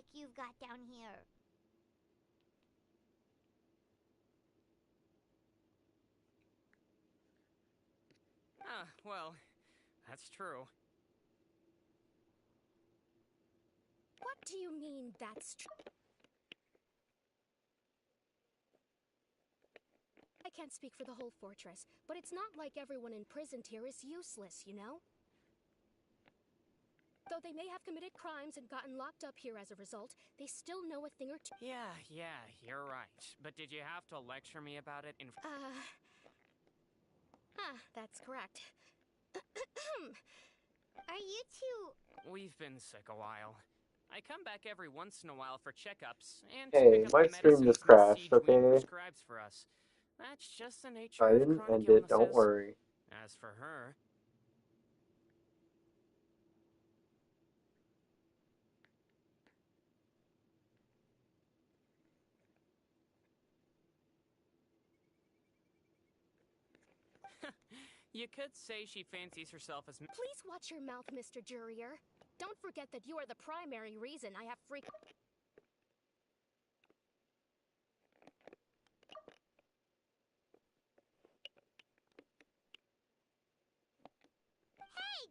attic you've got down here. Ah, well, that's true. What do you mean that's true? I can't speak for the whole fortress, but it's not like everyone imprisoned here is useless, you know? Though they may have committed crimes and gotten locked up here as a result, they still know a thing or two. Yeah, you're right. But did you have to lecture me about it in... That's correct. Are you two... We've been sick a while. I come back every once in a while for checkups, and to Hey, pick up my the stream medicines just Miss crashed, Siegeweed okay? prescribes for us. That's just the nature I of didn't chronic end it, don't illnesses. worry. As for her... You could say she fancies herself as... Please watch your mouth, Mr. Jurier. Don't forget that you are the primary reason I have Hey,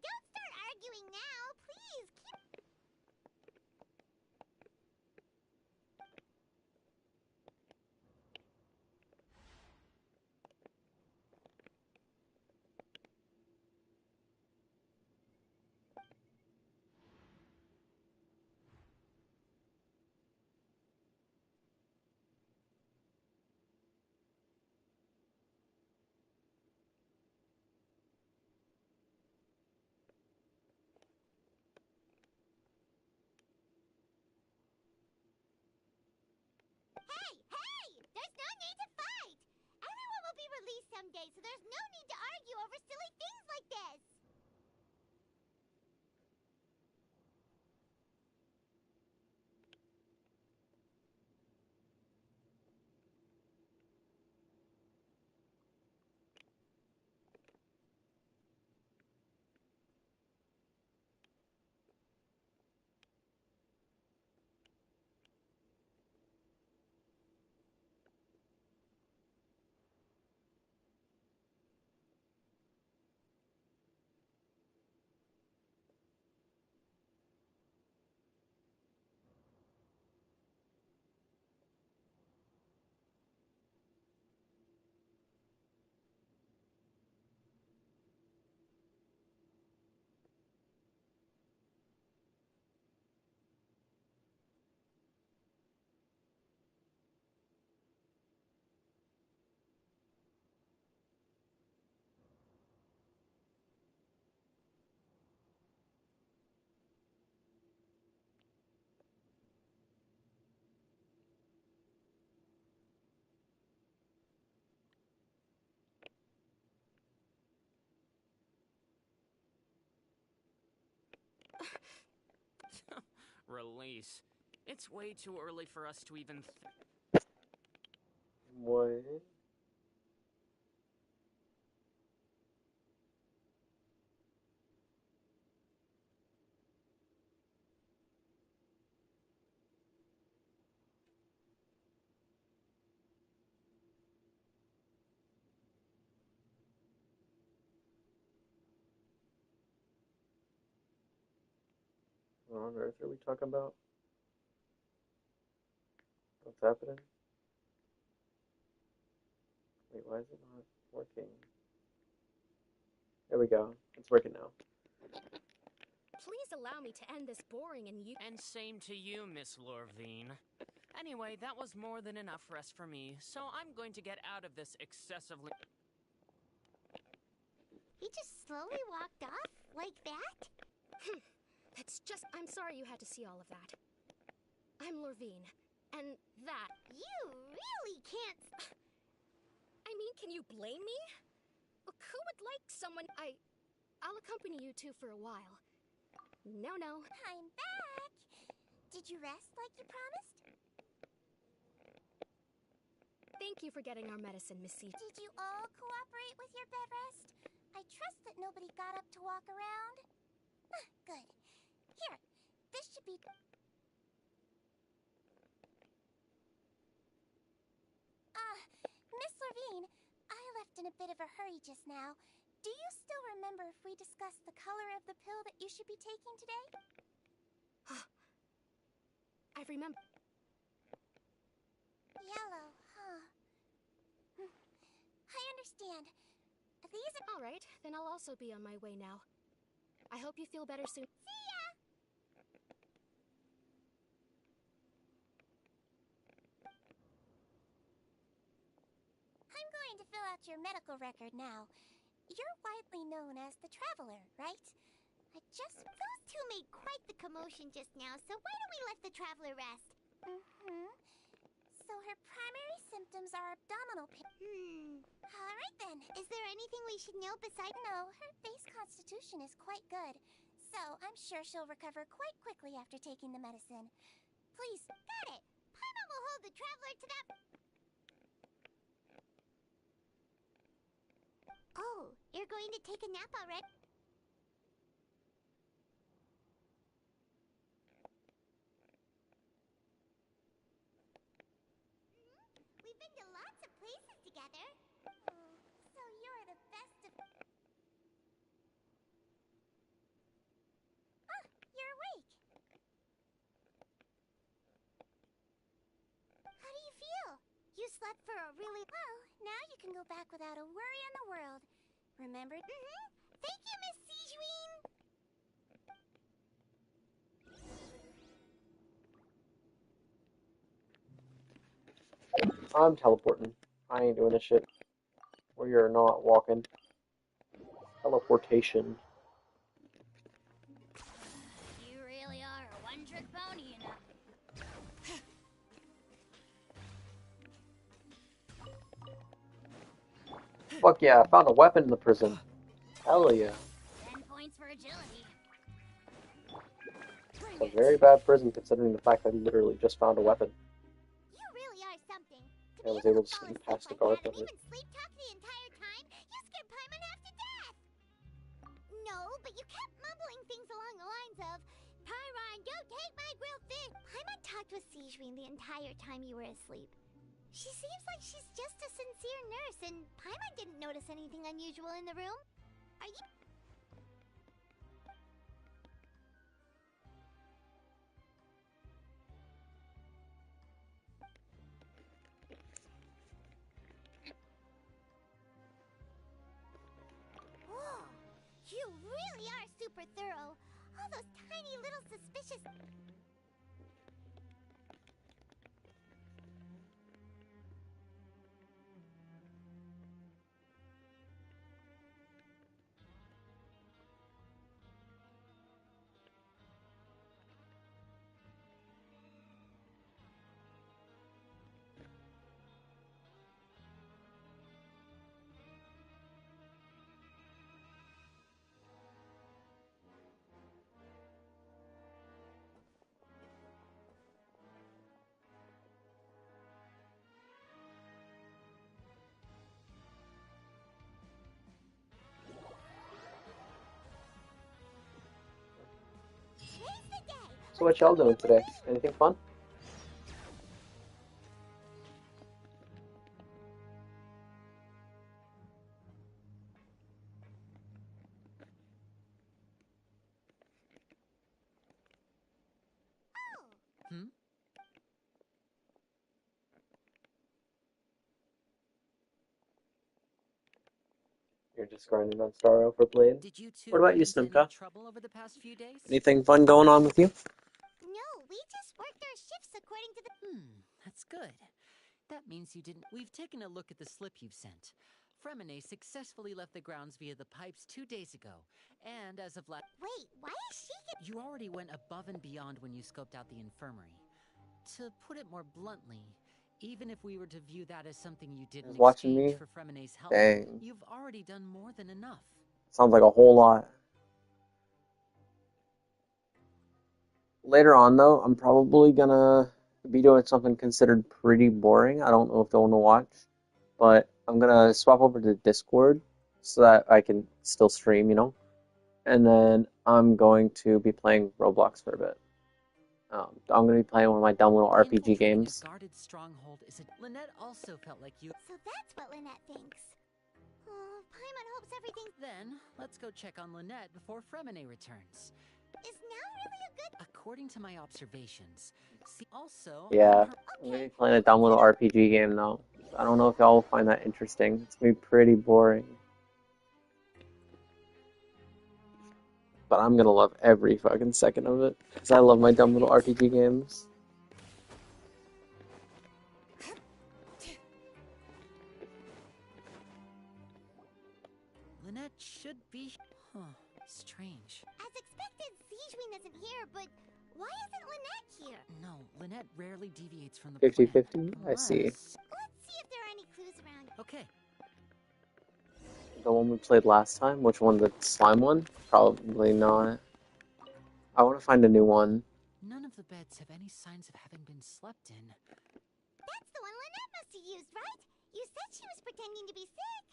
don't start arguing now. Please, keep... Hey, hey! There's no need to fight! Everyone will be released someday, so there's no need to argue over silly things like this! Release. It's way too early for us to even... What? What on earth are we talking about? What's happening? Wait, why is it not working? There we go. It's working now. Please allow me to end this boring and And same to you, Miss Lorvine. Anyway, that was more than enough rest for me, so I'm going to get out of this excessively... He just slowly walked off? Like that? It's just... I'm sorry you had to see all of that. I'm Lorvine, and that... You really can't... I mean, can you blame me? Who would like someone... I'll accompany you two for a while. No. I'm back! Did you rest like you promised? Thank you for getting our medicine, Miss C. Did you all cooperate with your bed rest? I trust that nobody got up to walk around. Good. Here, this should be... left in a bit of a hurry just now. Do you still remember if we discussed the color of the pill that you should be taking today? I remember. Yellow, huh? I understand. These are... All right, then I'll also be on my way now. I hope you feel better soon. See ya! I'm going to fill out your medical record now. You're widely known as the Traveler, right? Those two made quite the commotion just now, so why don't we let the Traveler rest? So her primary symptoms are abdominal pain. Alright then. Is there anything we should know besides... No, her base constitution is quite good. So I'm sure she'll recover quite quickly after taking the medicine. Please. Got it. Paimon will hold the Traveler to that... Oh, you're going to take a nap already? We've been to lots of places together. Oh, so you're the best of... Ah, you're awake. How do you feel? You slept for a really... Well, now you can go back without a worry in the world. Remember? Thank you, Miss Sijuin. I'm teleporting. I ain't doing this shit. Where you're not walking. Teleportation. You really are a one-trick pony, you know. Fuck yeah, I found a weapon in the prison. Hell yeah. 10 points for agility. It's a very bad prison considering the fact that I literally just found a weapon. You really are something. I was able to sneak past the guard and with it. even sleep talk the entire time. You scared Paimon half to death. No, but you kept mumbling things along the lines of, Pyron, don't take my grilled fish. Paimon talked with Sijuin the entire time you were asleep. She seems like she's just a sincere nurse, and Paimon didn't notice anything unusual in the room. Are you... Whoa, you really are super thorough. All those tiny little suspicious... So what y'all doing today? Anything fun? You're just grinding on Starro for Blade. Did you two What about run you, into any Simka? trouble over the past few days? Anything fun going on with you? No, we just worked our shifts according to the... That's good. That means you didn't. We've taken a look at the slip you've sent. Fremine successfully left the grounds via the pipes 2 days ago, and as of last... Wait, why is she... You already went above and beyond when you scoped out the infirmary. To put it more bluntly, even if we were to view that as something you did in Watching exchange me? for Fremine's help, Dang. you've already done more than enough. Sounds like a whole lot. Later on, though, I'm probably gonna be doing something considered pretty boring. I don't know if they'll want to watch, but I'm gonna swap over to Discord so that I can still stream, you know? And then I'm going to be playing Roblox for a bit. I'm gonna be playing one of my dumb little RPG Infiltrating games. a guarded stronghold is a... Lynette also felt like you... So that's what Lynette thinks. Oh, Paimon hopes everything Then, let's go check on Lynette before Fremine returns. is now really a good. According to my observations, see also Yeah, on her- I'm gonna be playing a dumb little RPG game now. I don't know if y'all will find that interesting. It's gonna be pretty boring. But I'm gonna love every fucking second of it. Because I love my dumb little RPG games. Lynette should be. Huh, strange. As expected, Zijwin isn't here, but why isn't Lynette here? No, Lynette rarely deviates from the 50-50? plan. I see. Let's see if there are any clues around. Okay, The one we played last time? Which one? The slime one? Probably not. I want to find a new one. none of the beds have any signs of having been slept in. That's the one Lynette must have used, right? You said she was pretending to be sick.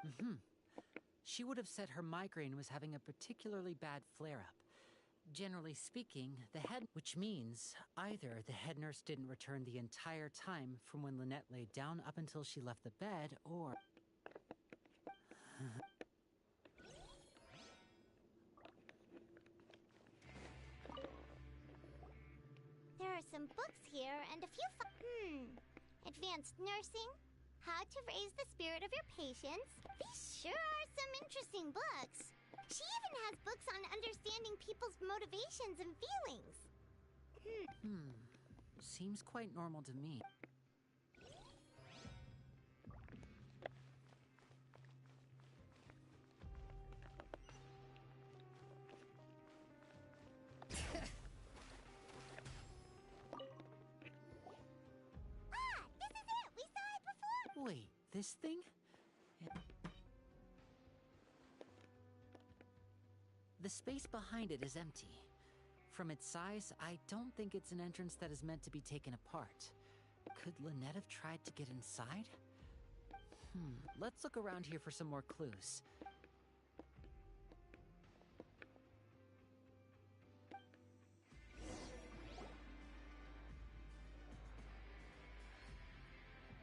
Mm-hmm. She would have said her migraine was having a particularly bad flare-up. Generally speaking, which means either the head nurse didn't return the entire time from when Lynette laid down up until she left the bed, or... There are some books here and a few Advanced nursing, how to raise the spirit of your patients. These sure are some interesting books. She even has books on understanding people's motivations and feelings. Seems quite normal to me. This is it! We saw it before! Wait, this thing? The space behind it is empty. From its size, I don't think it's an entrance that is meant to be taken apart. Could Lynette have tried to get inside? Let's look around here for some more clues.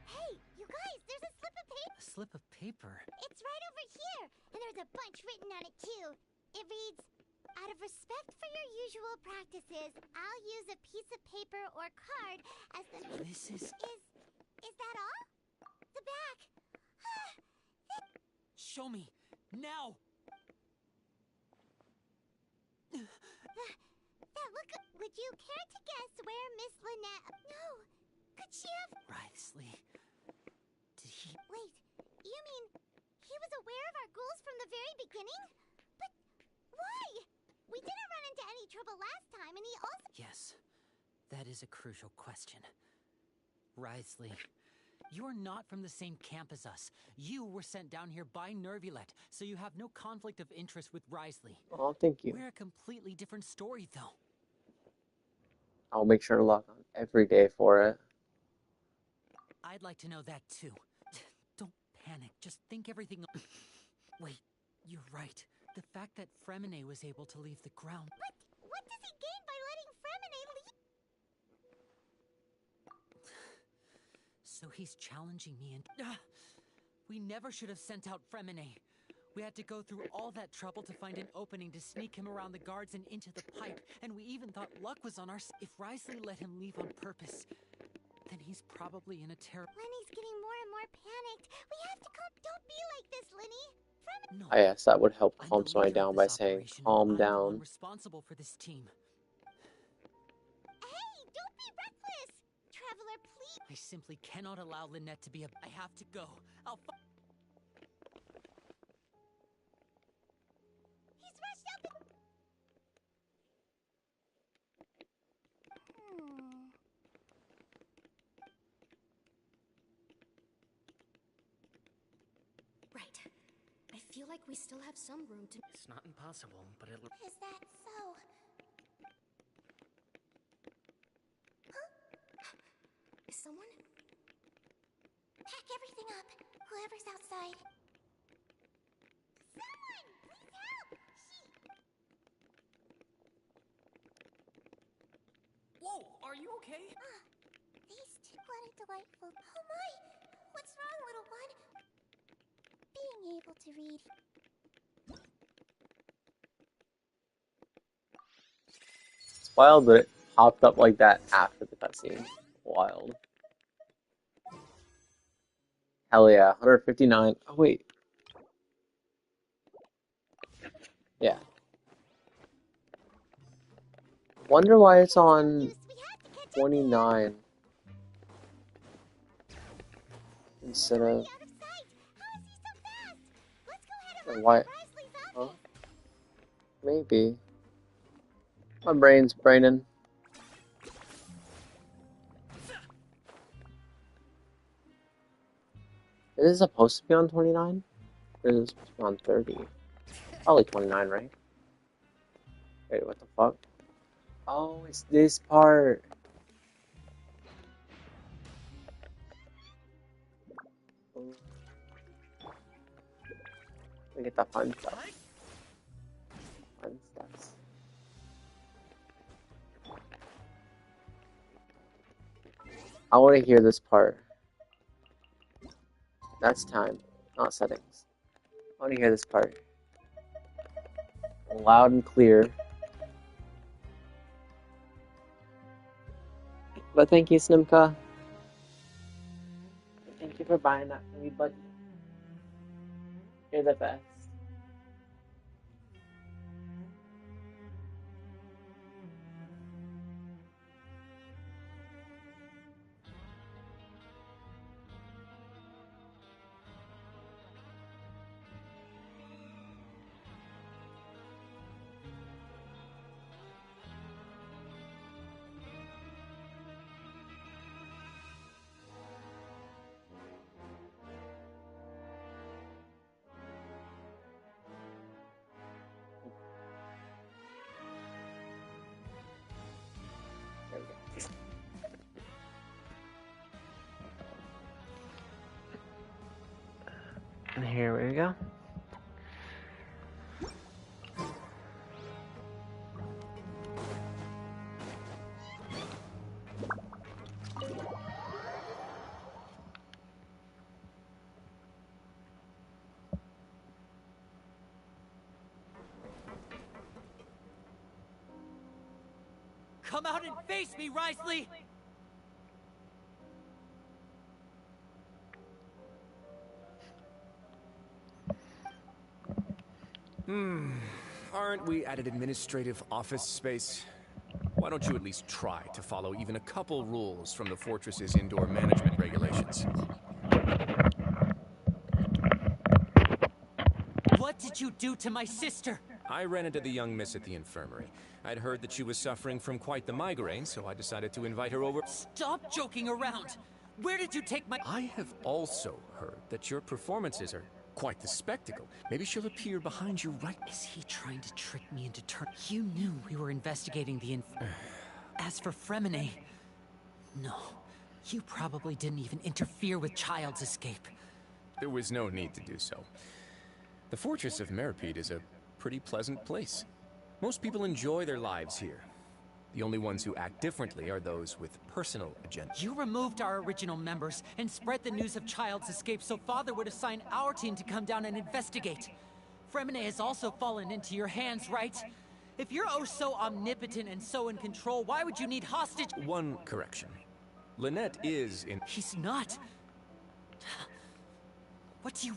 Hey, you guys, there's a slip of paper! A slip of paper? It's right over here! And there's a bunch written on it, too. It reads, out of respect for your usual practices, I'll use a piece of paper or card as the... This is... Is that all? The back! Show me! Now! That look... Would you care to guess where Miss Lynette... No! Could she have... Wriothesley... Did he... Wait, you mean he was aware of our goals from the very beginning? But why? We didn't run into any trouble last time, and he also... Yes, that is a crucial question. Wriothesley, you're not from the same camp as us. You were sent down here by Nervulette, so you have no conflict of interest with Wriothesley. Oh, thank you. We're a completely different story, though. I'll make sure to log on every day for it. I'd like to know that, too. Don't panic, just think everything... Wait, you're right. The fact that Fremine was able to leave the ground... But what does he gain by letting Fremine leave? So he's challenging me and... We never should have sent out Fremine. We had to go through all that trouble to find an opening to sneak him around the guards and into the pipe, and we even thought luck was on our side. If Wriothesley let him leave on purpose, then he's probably in a terrible... Lenny's getting more and more panicked. We have to calm... Don't be like this, Lenny. Fremine... No, Ah, yes, that would help I'm calm the somebody leader of down by this saying, operation, and calm I'm the one down. responsible for this team. Hey, don't be reckless! Traveler, please... I simply cannot allow Lynette to be a... I have to go. He's rushed up and... Right. I feel like we still have some room to... It's not impossible, but it looks... Is that so? Is someone? Pack everything up. Whoever's outside. Someone! Please help! Whoa, are you okay? These two... What a delightful... Oh my! What's wrong little one. Being able to read. It's wild that it popped up like that after the cutscene. Wild. Hell yeah, 159. Oh wait. Yeah. Wonder why it's on We have to catch up. 29 instead of Out of sight. How is he so fast? Let's go head him or up why. at Risley's Huh? office. Maybe. My brain's braining. Is it supposed to be on 29? Or is it supposed to be on 30? Probably 29, right? Wait, what the fuck? Oh, it's this part. Look at the fun stuff. Fun stuff. I want to hear this part. That's time, not settings. I want to hear this part. Loud and clear. But thank you, Snimka. Thank you for buying that for me, buddy. You're the best. There we go. And here we go. Come out and face me, Risley! Aren't we at an administrative office space? Why don't you at least try to follow even a couple rules from the fortress's indoor management regulations? What did you do to my sister? I ran into the young miss at the infirmary. I'd heard that she was suffering from quite the migraine, so I decided to invite her over. Stop joking around! Where did you take my— I have also heard that your performances are quite the spectacle. Maybe she'll appear behind you right... Is he trying to trick me into You knew we were investigating the As for Fremine... No. You probably didn't even interfere with Child's escape. There was no need to do so. The Fortress of Meripede is a pretty pleasant place. Most people enjoy their lives here. The only ones who act differently are those with personal agendas. You removed our original members and spread the news of Child's escape so Father would assign our team to come down and investigate. Fremine has also fallen into your hands, right? If you're oh so omnipotent and so in control, why would you need hostage— One correction. Lynette is in... He's not. What do you—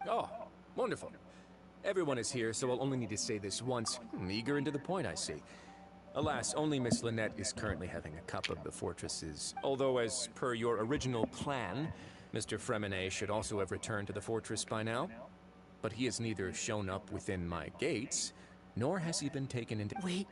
Oh, wonderful. Everyone is here, so I'll only need to say this once. Eager and to the point, I see. Alas, only Miss Lynette is currently having a cup of the fortresses. Although, as per your original plan, Mr. Fremine should also have returned to the fortress by now. But he has neither shown up within my gates, nor has he been taken into— Wait.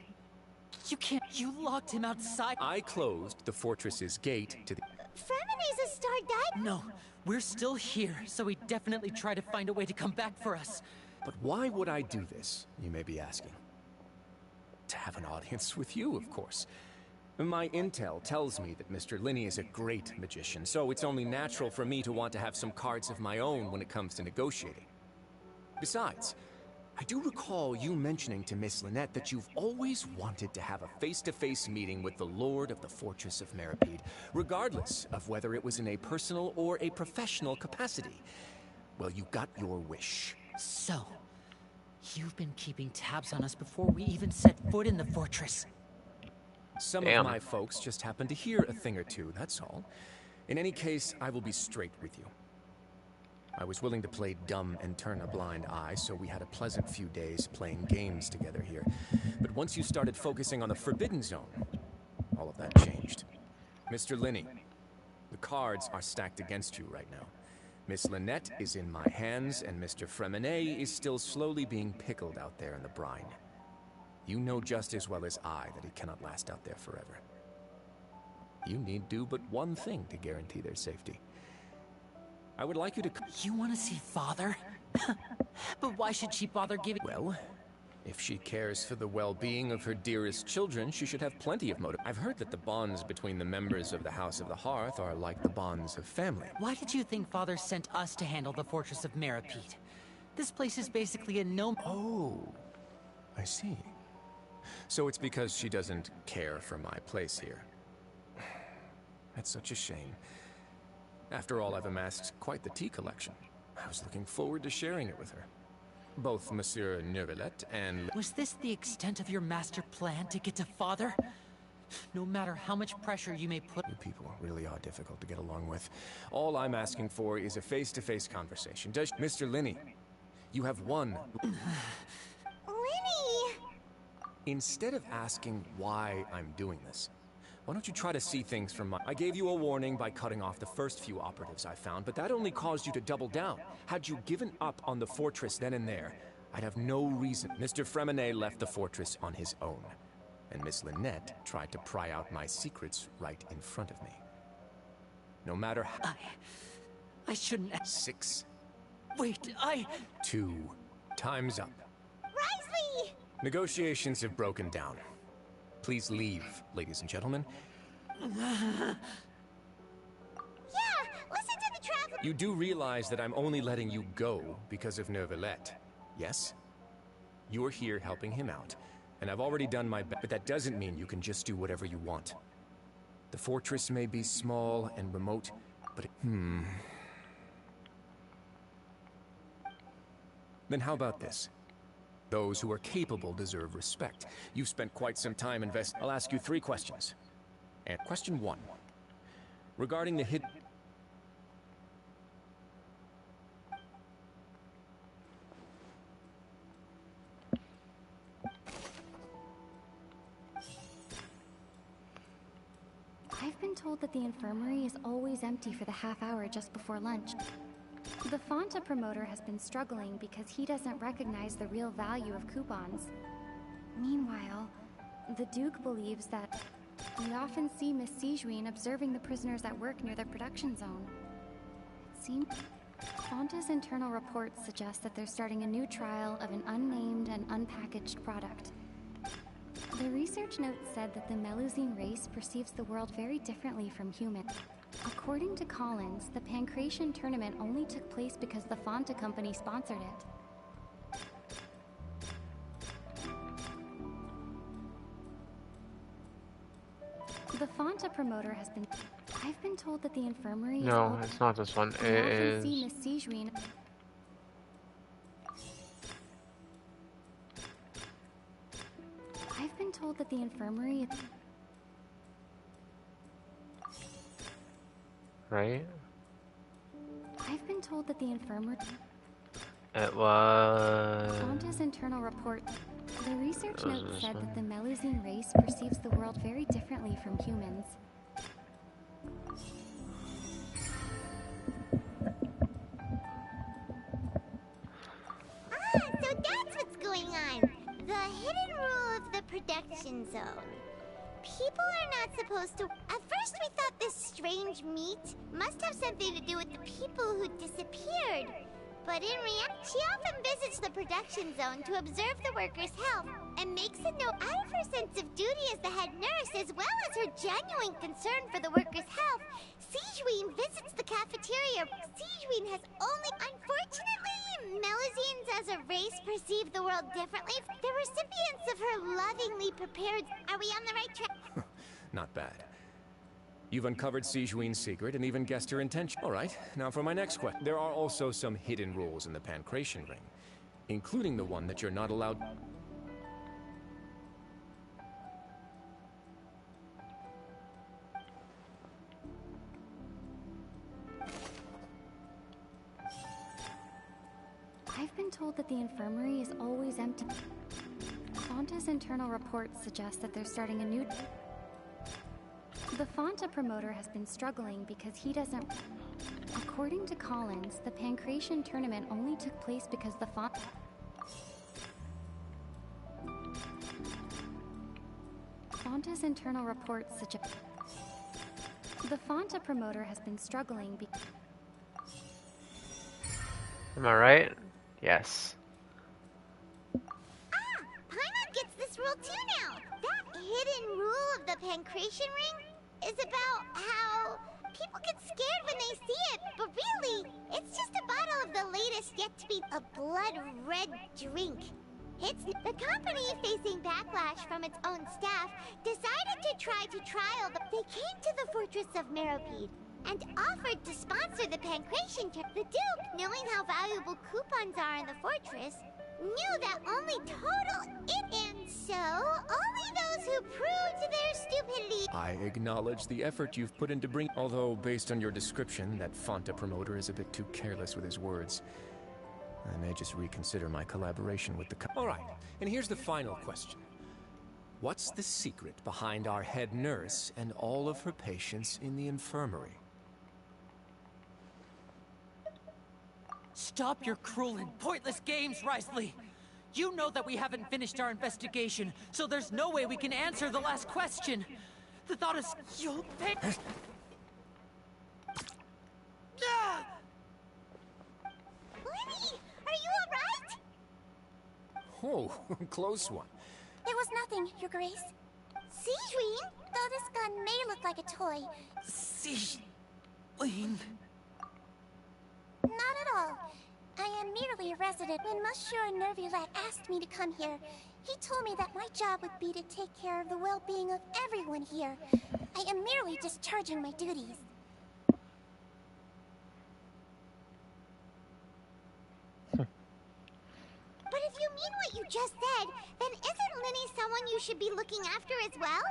You can't— You locked him outside— I closed the fortress's gate to the— Fremine's a star dive. No. We're still here, so he definitely tried to find a way to come back for us. But why would I do this, you may be asking? To have an audience with you, of course. My intel tells me that Mr. Linney is a great magician, so it's only natural for me to want to have some cards of my own when it comes to negotiating. Besides, I do recall you mentioning to Miss Lynette that you've always wanted to have a face-to-face meeting with the Lord of the Fortress of Meripede, regardless of whether it was in a personal or a professional capacity. Well, you got your wish. So, you've been keeping tabs on us before we even set foot in the fortress. Some Damn. of my folks just happened to hear a thing or two, that's all. In any case, I will be straight with you. I was willing to play dumb and turn a blind eye, so we had a pleasant few days playing games together here. But once you started focusing on the Forbidden Zone, all of that changed. Mr. Linney, the cards are stacked against you right now. Miss Lynette is in my hands, and Mr. Freminet is still slowly being pickled out there in the brine. You know just as well as I that it cannot last out there forever. You need do but one thing to guarantee their safety. I would like you to... You want to see Father? But why should she bother giving... Well, if she cares for the well-being of her dearest children, she should have plenty of motive. I've heard that the bonds between the members of the House of the Hearth are like the bonds of family. Why did you think Father sent us to handle the Fortress of Meripede? This place is basically a no... Oh, I see. So it's because she doesn't care for my place here. That's such a shame. After all, I've amassed quite the tea collection. I was looking forward to sharing it with her. Both Monsieur Neuvillette and... Was this the extent of your master plan to get to Father? No matter how much pressure you may put... You people really are difficult to get along with. All I'm asking for is a face-to-face conversation. Does... Mr. Linney, you have one... Linny! Instead of asking why I'm doing this, why don't you try to see things from my... I gave you a warning by cutting off the first few operatives I found, but that only caused you to double down. Had you given up on the fortress then and there, I'd have no reason. Mr. Freminet left the fortress on his own, and Miss Lynette tried to pry out my secrets right in front of me. No matter how... I shouldn't... 6. Wait, 2. Time's up. Wriothesley! Negotiations have broken down. Please leave, ladies and gentlemen. Yeah, listen to the traveler. You do realize that I'm only letting you go because of Neuvillette, yes? You're here helping him out, and I've already done my best, but that doesn't mean you can just do whatever you want. The fortress may be small and remote, but Then how about this? Those who are capable deserve respect. You've spent quite some time I'll ask you 3 questions. And question 1. Regarding the hidden... I've been told that the infirmary is always empty for the half hour just before lunch. The Fonta promoter has been struggling because he doesn't recognize the real value of coupons. Meanwhile, the Duke believes that we often see Miss Sijuin observing the prisoners at work near the production zone. It seems Fonta's internal reports suggest that they're starting a new trial of an unnamed and unpackaged product. The research note said that the Melusine race perceives the world very differently from humans. According to Collins, the Pancration tournament only took place because the Fonta company sponsored it. The Fonta promoter has been... I've been told that the infirmary No, is... it's not this one. We It often is... see Miss Sijuin... I've been told that the infirmary... Right? I've been told that the infirmary... It was... Fonta's internal report... The research Was note this said one? that the Melusine race perceives the world very differently from humans. Ah, so that's what's going on. The hidden rule of the production zone. People are not supposed to... At first we thought this strange meat must have something to do with the people who disappeared. But in reality, she often visits the production zone to observe the workers' health and makes a note out of her sense of duty as the head nurse, as well as her genuine concern for the workers' health. Sigewinne visits the cafeteria. Sigewinne has only... Unfortunately, Melusines as a race perceive the world differently. The recipients of her lovingly prepared... Are we on the right track? Not bad. You've uncovered Sigewinne's secret and even guessed her intention. All right, now for my next question. There are also some hidden rules in the Pancration Ring, including the one that you're not allowed... I've been told that the infirmary is always empty. Fonta's internal reports suggest that they're starting a new... The Fonta promoter has been struggling because he doesn't... According to Collins, the Pancration tournament only took place because the Fonta's internal reports suggest... The Fonta promoter has been struggling because... Am I right? Yes. Paimon gets this rule too now. That hidden rule of the Pancration Ring is about how people get scared when they see it, but really, it's just a bottle of the latest yet to be a blood-red drink. It's the company, facing backlash from its own staff, decided to try to trial, but they came to the fortress of Meropide and offered to sponsor the Pancration tour. The Duke, knowing how valuable coupons are in the fortress, knew that only total it, and so only those who proved their stupidity. I acknowledge the effort you've put into bring... Although, based on your description, that Fonta promoter is a bit too careless with his words. I may just reconsider my collaboration with the All right, and here's the final question. What's the secret behind our head nurse and all of her patients in the infirmary? Stop your cruel and pointless games, Wriothesley! You know that we haven't finished our investigation, so there's no way we can answer the last question. The thought is, you'll pay... Lenny, are you alright? Oh, close one. There was nothing, Your Grace. Sigewinne? Though this gun may look like a toy. Sigewinne... Not at all. I am merely a resident. When Monsieur Neuvillette asked me to come here, he told me that my job would be to take care of the well-being of everyone here. I am merely discharging my duties. But if you mean what you just said, then isn't Lenny someone you should be looking after as well?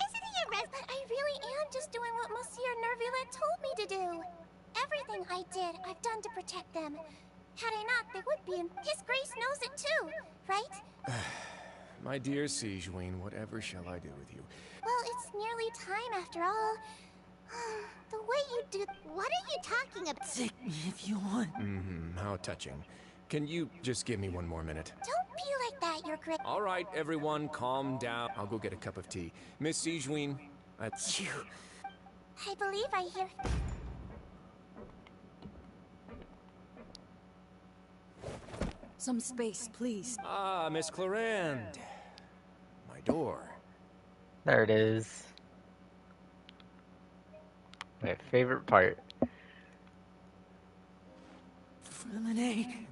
Isn't he a But I really am just doing what Monsieur Neuvillette told me to do. Everything I did, I've done to protect them. Had I not, they would be, and His Grace knows it too, right? My dear Sigewinne, whatever shall I do with you? Well, it's nearly time after all. The way you do... What are you talking about? Take me if you want. How touching. Can you just give me one more minute? Don't be like that, Your Grace. All right, everyone, calm down. I'll go get a cup of tea. Miss Sigewinne, You... I believe I hear... Some space, please. Ah, Miss Clorinde. My door. There it is. My favorite part. Freminet.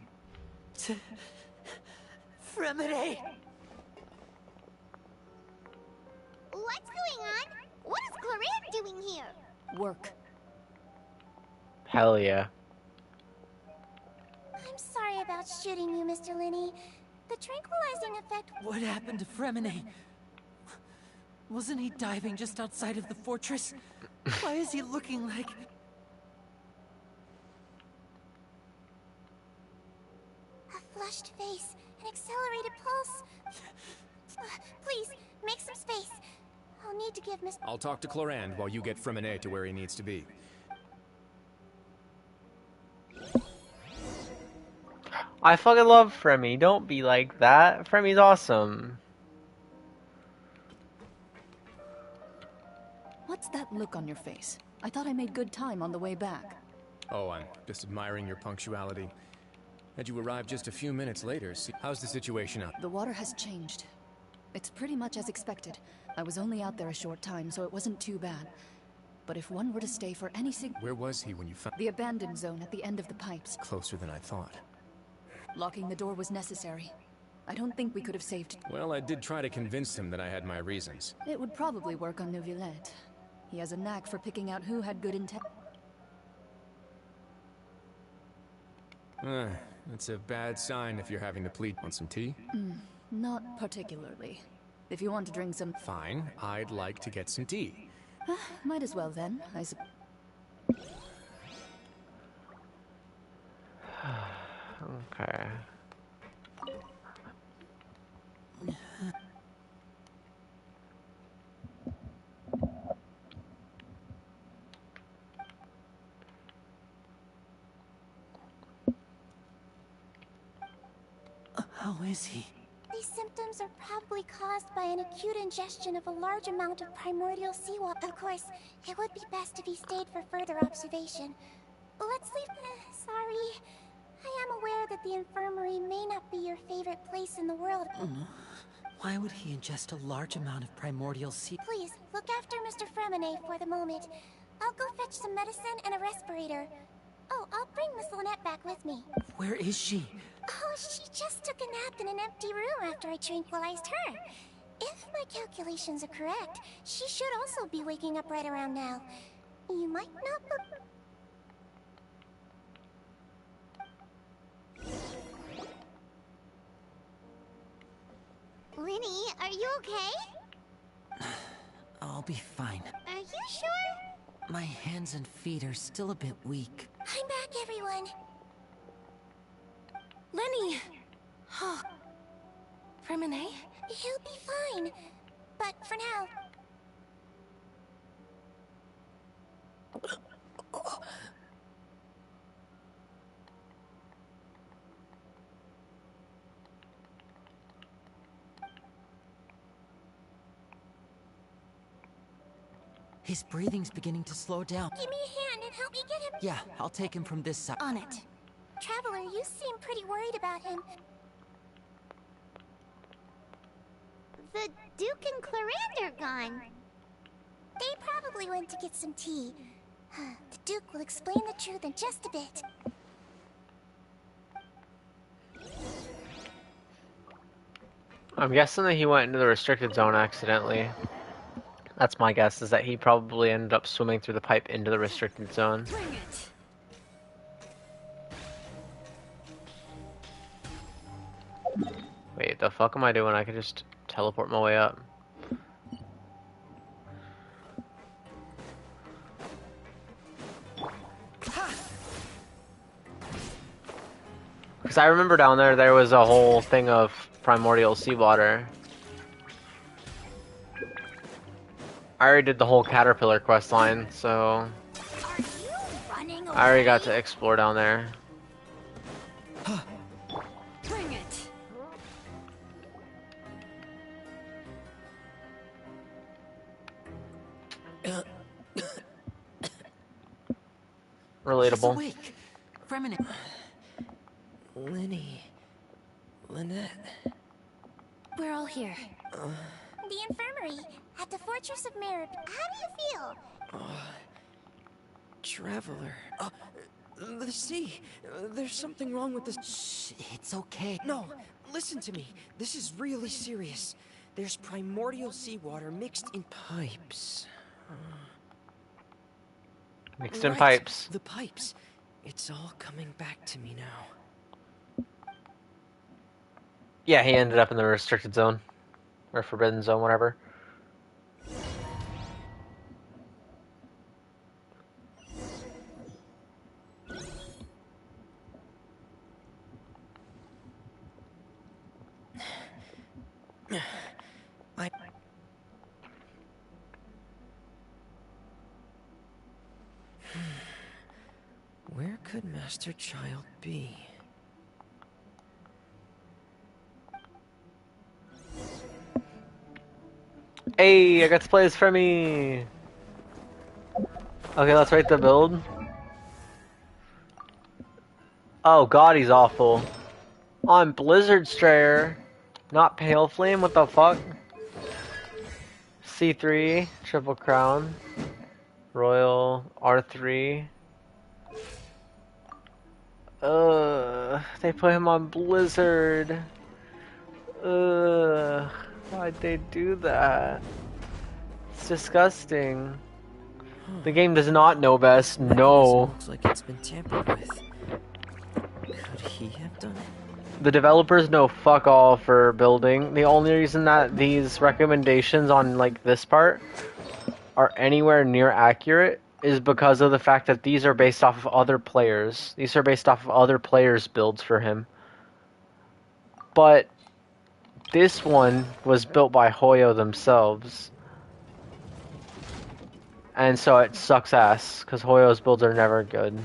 Freminet. What's going on? What is Clorinde doing here? Work. Hell yeah. I'm sorry about shooting you, Mr. Linney. The tranquilizing effect... What happened to Freminet? Wasn't he diving just outside of the fortress? Why is he looking like... A flushed face, an accelerated pulse. Please, make some space. I'll need to give Miss... I'll talk to Clorinde while you get Freminet to where he needs to be. I fucking love Fremy. Don't be like that. Fremy's awesome. What's that look on your face? I thought I made good time on the way back. Oh, I'm just admiring your punctuality. Had you arrived just a few minutes later, how's the situation out? The water has changed. It's pretty much as expected. I was only out there a short time, so it wasn't too bad. but if one were to stay for any Where was he when you found... the abandoned zone at the end of the pipes. Closer than I thought. Locking the door was necessary. I don't think we could have saved... Well, I did try to convince him that I had my reasons. It would probably work on Neuvillette. He has a knack for picking out who had good intent. That's a bad sign if you're having to plead. Want some tea? Not particularly. If you want to drink some... Fine, I'd like to get some tea. Might as well then, I suppose. Okay. How is he? These symptoms are probably caused by an acute ingestion of a large amount of primordial seawater. Of course, it would be best if he stayed for further observation. Let's leave... sorry. I am aware that the infirmary may not be your favorite place in the world. Why would he ingest a large amount of primordial sea? Please, look after Mr. Fremine for the moment. I'll go fetch some medicine and a respirator. Oh, I'll bring Miss Lynette back with me. Where is she? Oh, she just took a nap in an empty room after I tranquilized her. If my calculations are correct, she should also be waking up right around now. You might not Linny, are you okay? I'll be fine. Are you sure? My hands and feet are still a bit weak. I'm back, everyone. Lenny! Oh. Fremine? He'll be fine. But for now... His breathing's beginning to slow down. Give me a hand and help me get him... Yeah, I'll take him from this side. On it. Traveler, you seem pretty worried about him. The Duke and Clarande are gone. They probably went to get some tea. The Duke will explain the truth in just a bit. I'm guessing that he went into the restricted zone accidentally. That's my guess, is that he probably ended up swimming through the pipe into the restricted zone. Bring it! Wait, the fuck am I doing? I could just teleport my way up. Because I remember down there was a whole thing of primordial seawater. I already did the whole caterpillar quest line, so I already got to explore down there. Bring it! Relatable. He's awake. Fremine. Linny. Lynette. We're all here. The infirmary at the Fortress of Merib. How do you feel? Traveler. The sea. There's something wrong with the... Shh, it's okay. No, listen to me. This is really serious. There's primordial seawater mixed in pipes. Mixed in Right, pipes. The pipes. It's all coming back to me now. Yeah, he ended up in the restricted zone. Or forbidden zone, whatever. Where could Master Child be? Hey, I got to play as Fremi! Okay, let's rate the build. Oh god, he's awful. I'm Blizzard Strayer, not Pale Flame, what the fuck? C3, Triple Crown. Royal R3. They put him on Blizzard. Why'd they do that? It's disgusting. The game does not know best. No. Looks like it's been tampered with. Could he have done it? The developers know fuck all for building. The only reason that these recommendations on like this part are anywhere near accurate is because of the fact that these are based off of other players. These are based off of other players' builds for him. But this one was built by Hoyo themselves. And so it sucks ass, because Hoyo's builds are never good.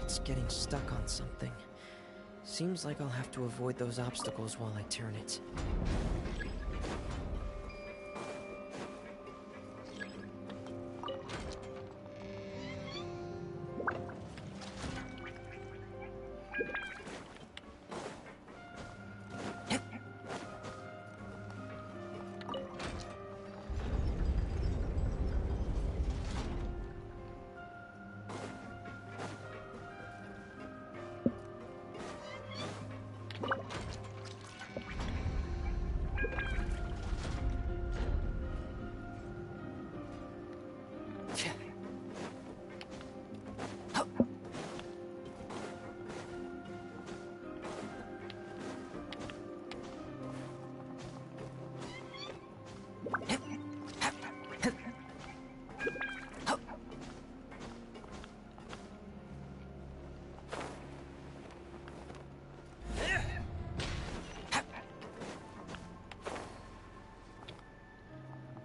It's getting stuck on something. Seems like I'll have to avoid those obstacles while I turn it.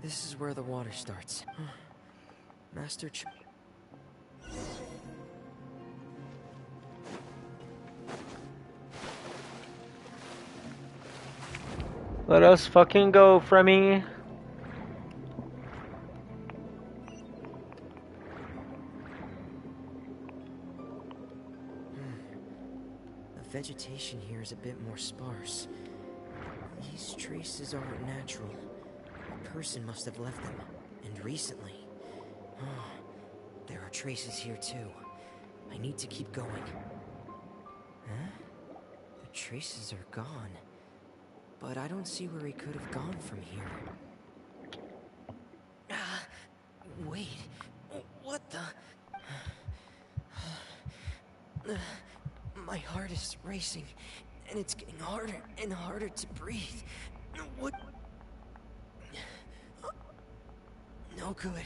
This is where the water starts. Master Ch... Let us fucking go, Fremy. The vegetation here is a bit more sparse. These traces aren't natural. A person must have left them, and recently. Oh, there are traces here too. I need to keep going. Huh? The traces are gone. But I don't see where he could have gone from here. Wait. What the... My heart is racing, and it's getting harder and harder to breathe. What... No good.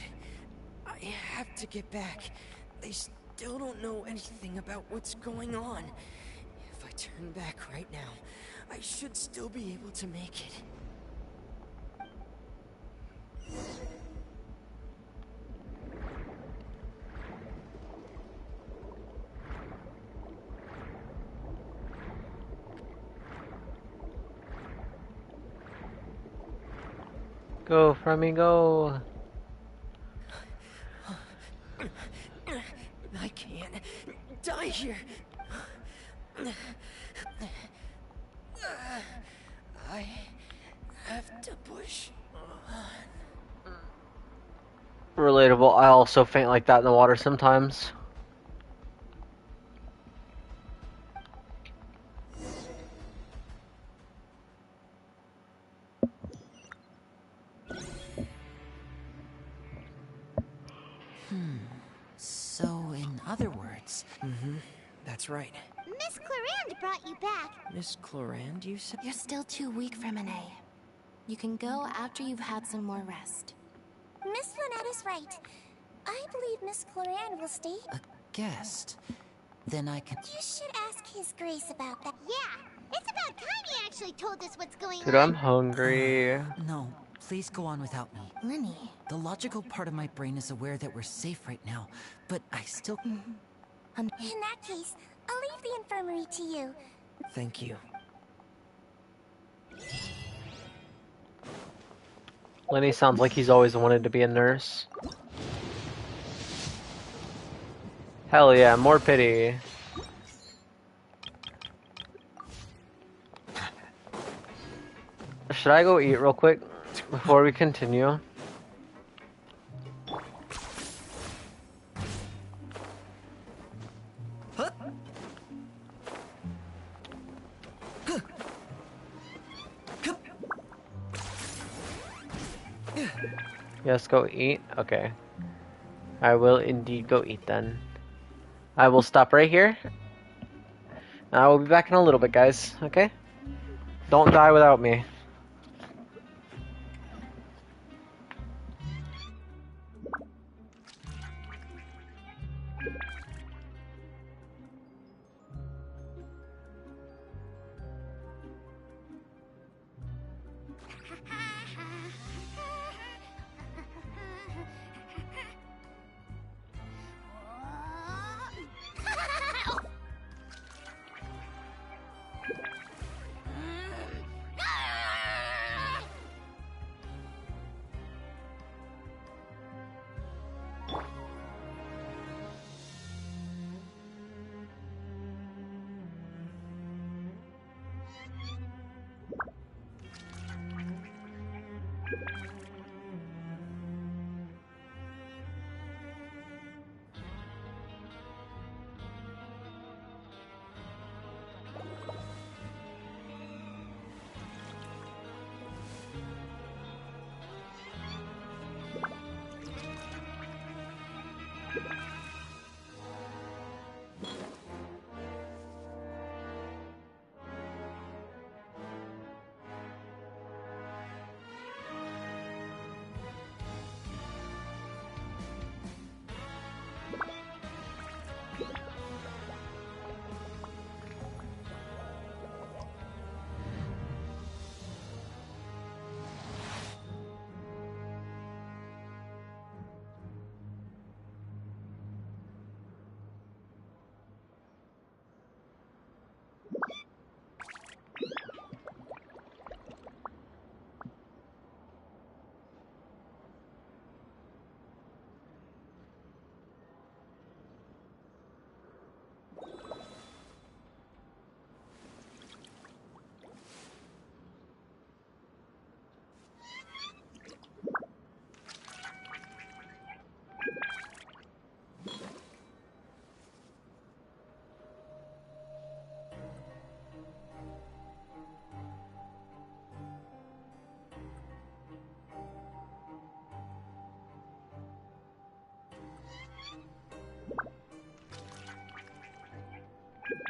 I have to get back. They still don't know anything about what's going on. If I turn back right now, I should still be able to make it. Go, Fremy, go. I can't die here. I have to push on. Relatable. I also faint like that in the water sometimes. So, in other words... That's right. Miss Clarande brought you back. Miss Clarande, you said? You're still too weak, Freminet. You can go after you've had some more rest. Miss Lynette is right. I believe Miss Clarande will stay. A guest? Then I can... You should ask His Grace about that. Yeah, it's about time he actually told us what's going Dude, on. I'm hungry. No, Please go on without me. Lenny. The logical part of my brain is aware that we're safe right now, but I still... In that case, I'll leave the infirmary to you. Thank you. Lenny sounds like he's always wanted to be a nurse. Hell yeah, more pity. Should I go eat real quick before we continue? Yes, go eat? Okay. I will indeed go eat then. I will stop right here. I will be back in a little bit, guys. Okay? Don't die without me.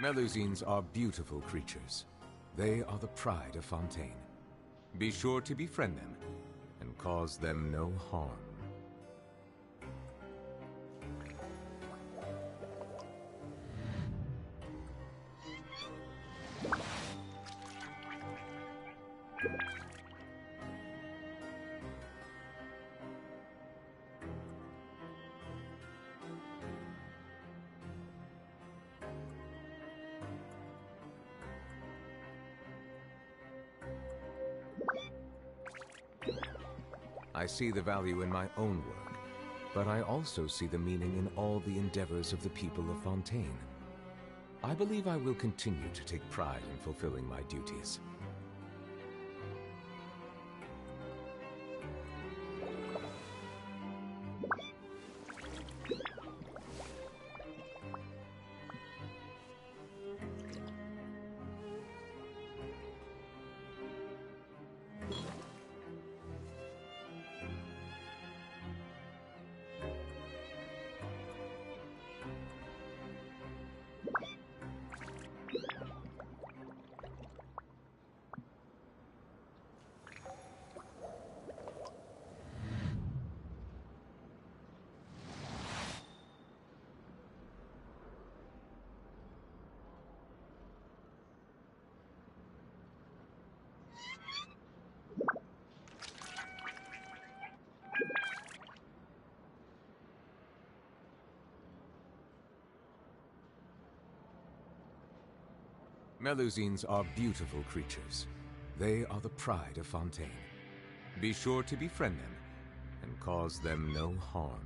Melusines are beautiful creatures. They are the pride of Fontaine. Be sure to befriend them and cause them no harm. I see the value in my own work, but I also see the meaning in all the endeavors of the people of Fontaine. I believe I will continue to take pride in fulfilling my duties. Melusines are beautiful creatures. They are the pride of Fontaine. Be sure to befriend them and cause them no harm.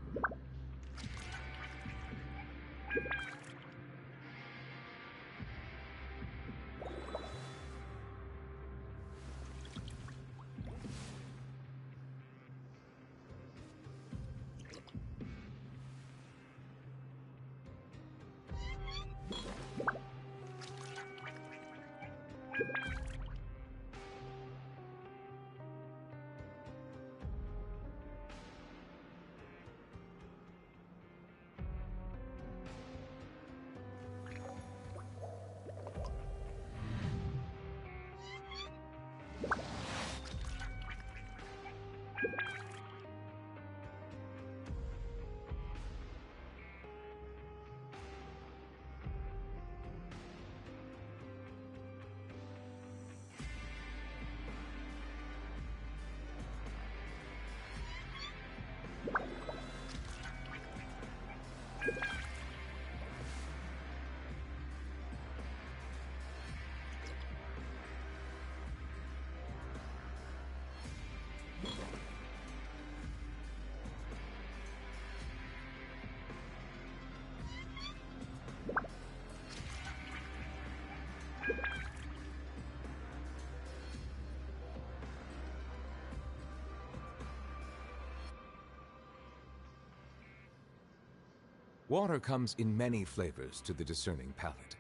Water comes in many flavors to the discerning palate.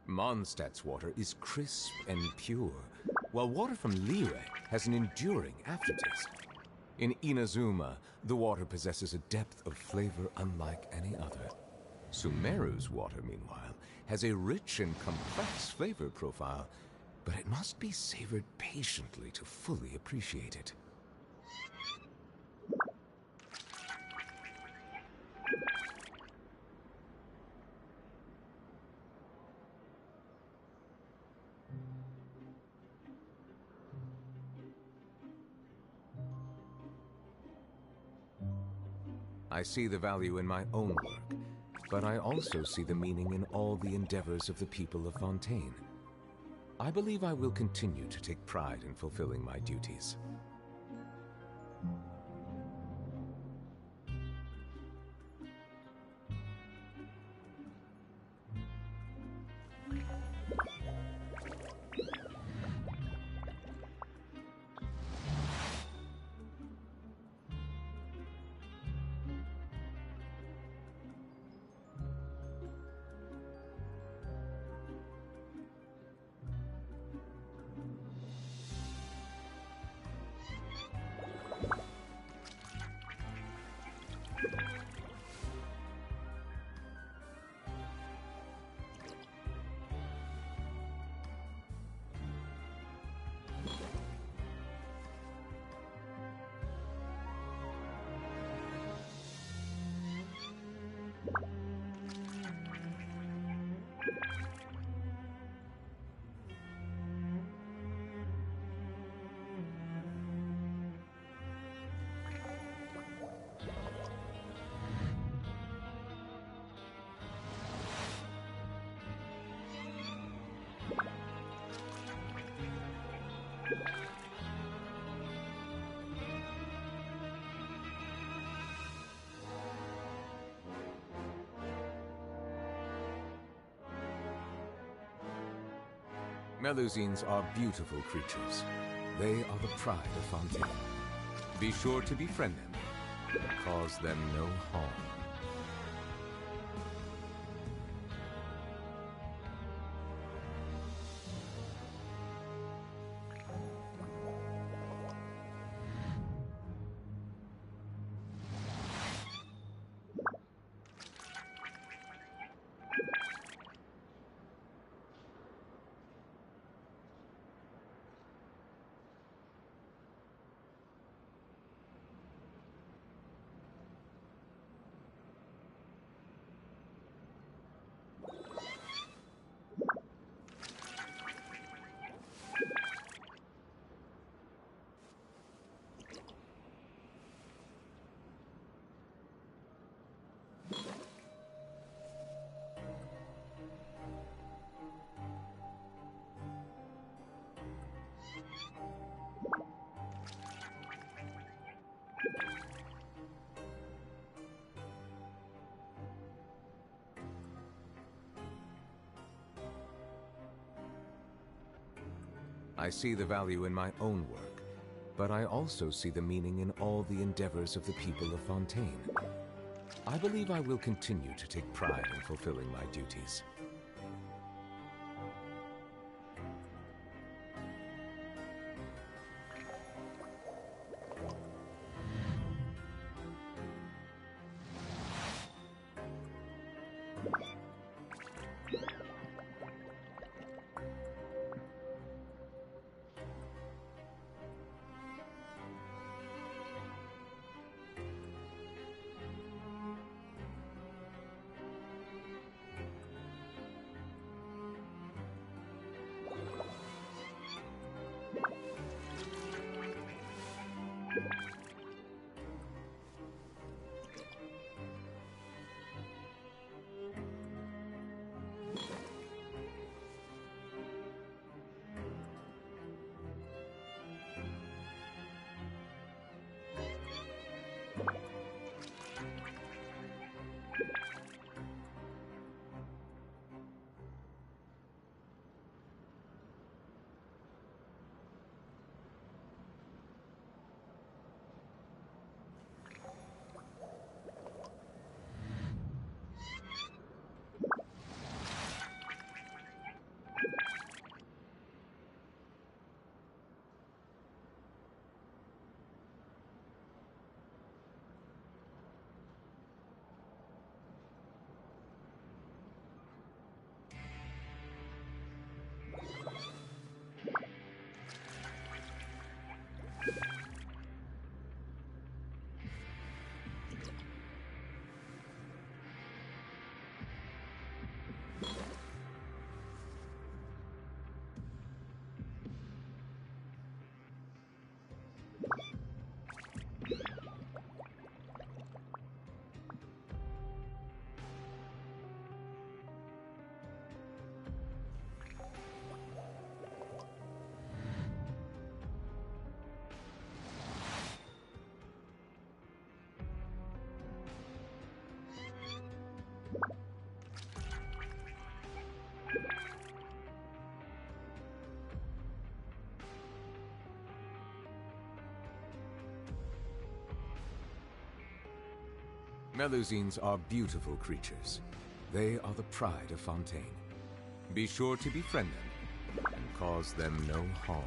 Mondstadt's water is crisp and pure, while water from Liyue has an enduring aftertaste. In Inazuma, the water possesses a depth of flavor unlike any other. Sumeru's water, meanwhile, has a rich and complex flavor profile, but it must be savored patiently to fully appreciate it. I see the value in my own work, but I also see the meaning in all the endeavors of the people of Fontaine. I believe I will continue to take pride in fulfilling my duties. Melusines are beautiful creatures. They are the pride of Fontaine. Be sure to befriend them and cause them no harm. I see the value in my own work, but I also see the meaning in all the endeavors of the people of Fontaine. I believe I will continue to take pride in fulfilling my duties. Melusines are beautiful creatures. They are the pride of Fontaine. Be sure to befriend them and cause them no harm.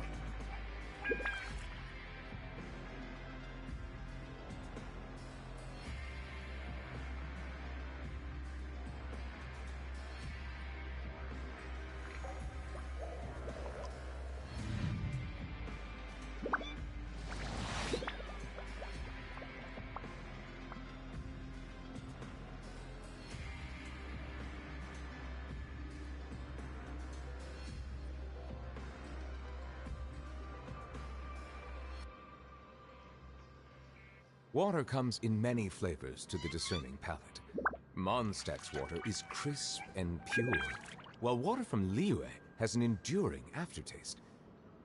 Water comes in many flavors to the discerning palate. Mondstadt's water is crisp and pure, while water from Liyue has an enduring aftertaste.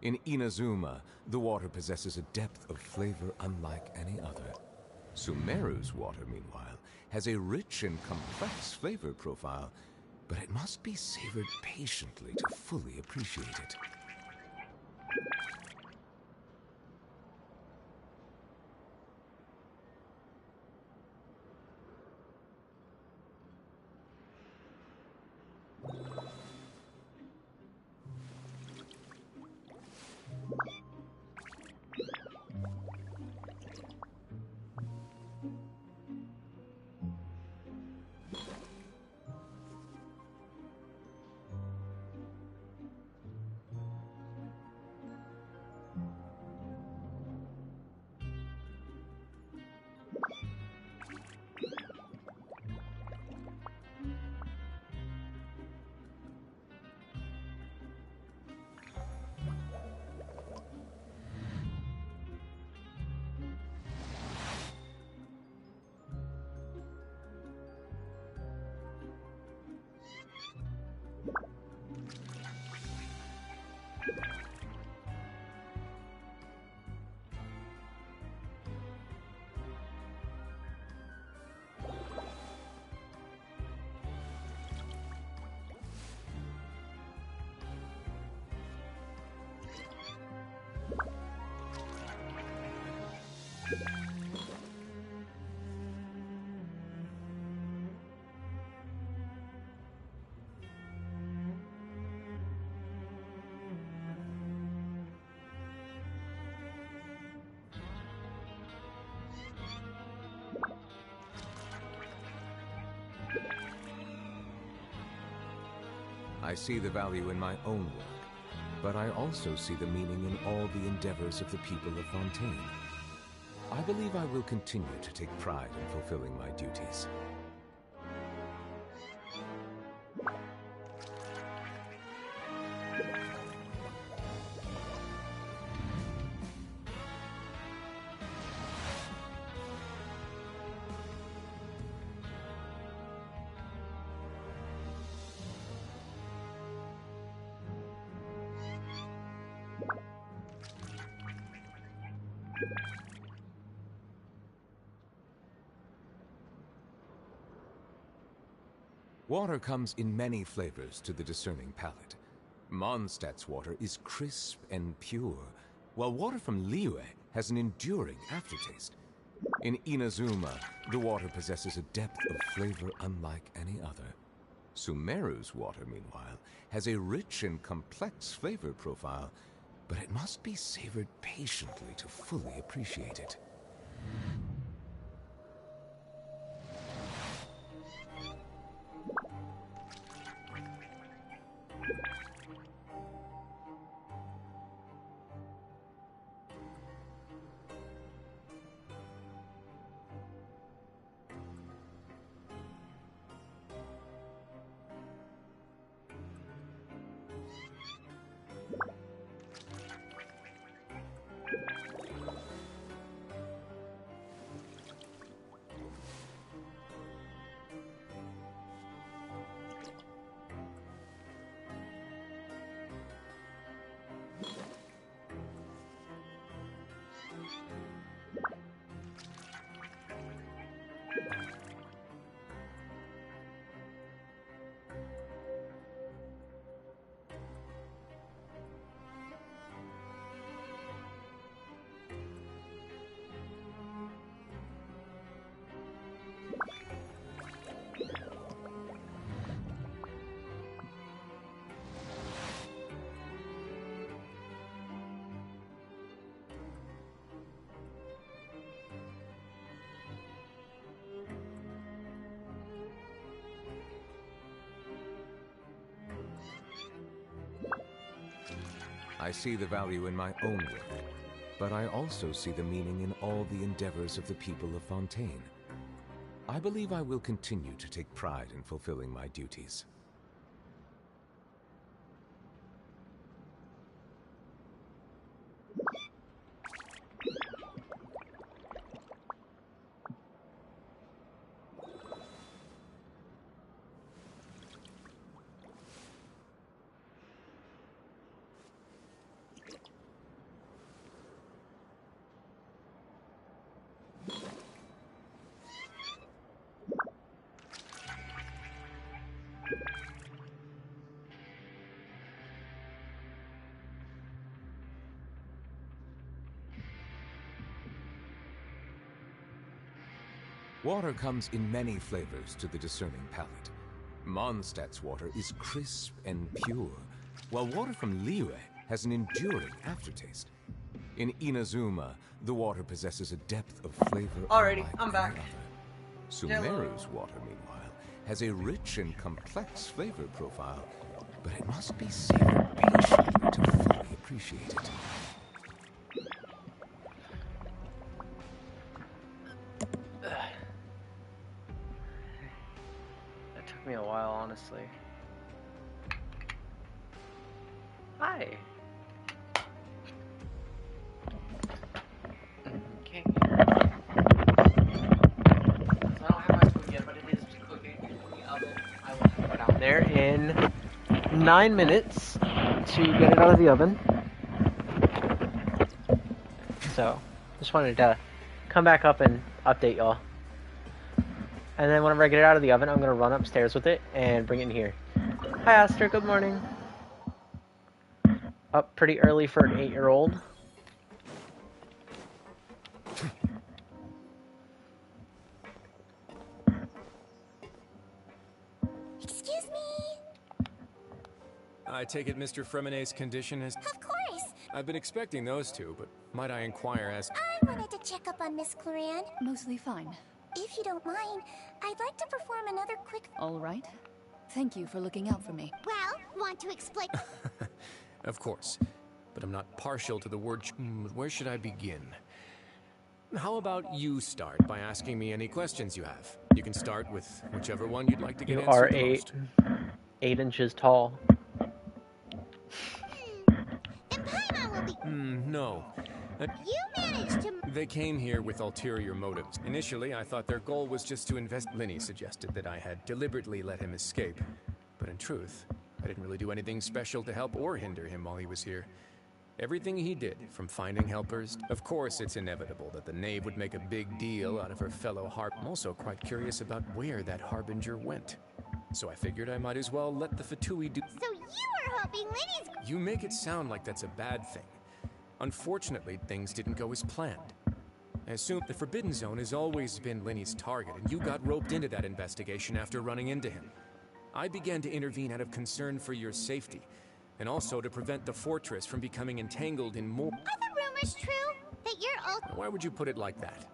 In Inazuma, the water possesses a depth of flavor unlike any other. Sumeru's water, meanwhile, has a rich and complex flavor profile, but it must be savored patiently to fully appreciate it. I see the value in my own work, but I also see the meaning in all the endeavors of the people of Fontaine. I believe I will continue to take pride in fulfilling my duties. Water comes in many flavors to the discerning palate. Mondstadt's water is crisp and pure, while water from Liyue has an enduring aftertaste. In Inazuma, the water possesses a depth of flavor unlike any other. Sumeru's water, meanwhile, has a rich and complex flavor profile, but it must be savored patiently to fully appreciate it. I see the value in my own work, but I also see the meaning in all the endeavors of the people of Fontaine. I believe I will continue to take pride in fulfilling my duties. Water comes in many flavors to the discerning palate. Mondstadt's water is crisp and pure, while water from Liyue has an enduring aftertaste. In Inazuma, the water possesses a depth of flavor Alrighty, unlike I'm back. any other. Sumeru's water, meanwhile, has a rich and complex flavor profile, but it must be savored patiently to fully appreciate it. That took me a while, honestly. Hi. Okay. So I don't have my food yet, but it is cooking in the oven. I will have it down there in 9 minutes to get it out of the oven. So, just wanted to come back up and update y'all. And then whenever I get it out of the oven, I'm going to run upstairs with it and bring it in here. Hi, Aster. Good morning. Up pretty early for an 8-year-old. I take it Mr. Fremonet's condition is... Of course! I've been expecting those two, but might I inquire as... I wanted to check up on Miss Cloran. Mostly fine. If you don't mind, I'd like to perform another quick... All right. Thank you for looking out for me. Well, want to explain... Of course. But I'm not partial to the word... Where should I begin? How about you start by asking me any questions you have? You can start with whichever one you'd like to get You answered are the most. 8 inches tall. Then Paimon will be... No. You managed to... They came here with ulterior motives. Initially, I thought their goal was just to invest... Linny suggested that I had deliberately let him escape. But in truth, I didn't really do anything special to help or hinder him while he was here. Everything he did, from finding helpers... Of course, it's inevitable that the knave would make a big deal out of her fellow harp. I'm also quite curious about where that harbinger went. So I figured I might as well let the Fatui do... So you were hoping Linny's... You make it sound like that's a bad thing. Unfortunately, things didn't go as planned. I assume the Forbidden Zone has always been Linny's target, and you got roped into that investigation after running into him. I began to intervene out of concern for your safety, and also to prevent the fortress from becoming entangled in more... Are the rumors true? That you're Why would you put it like that?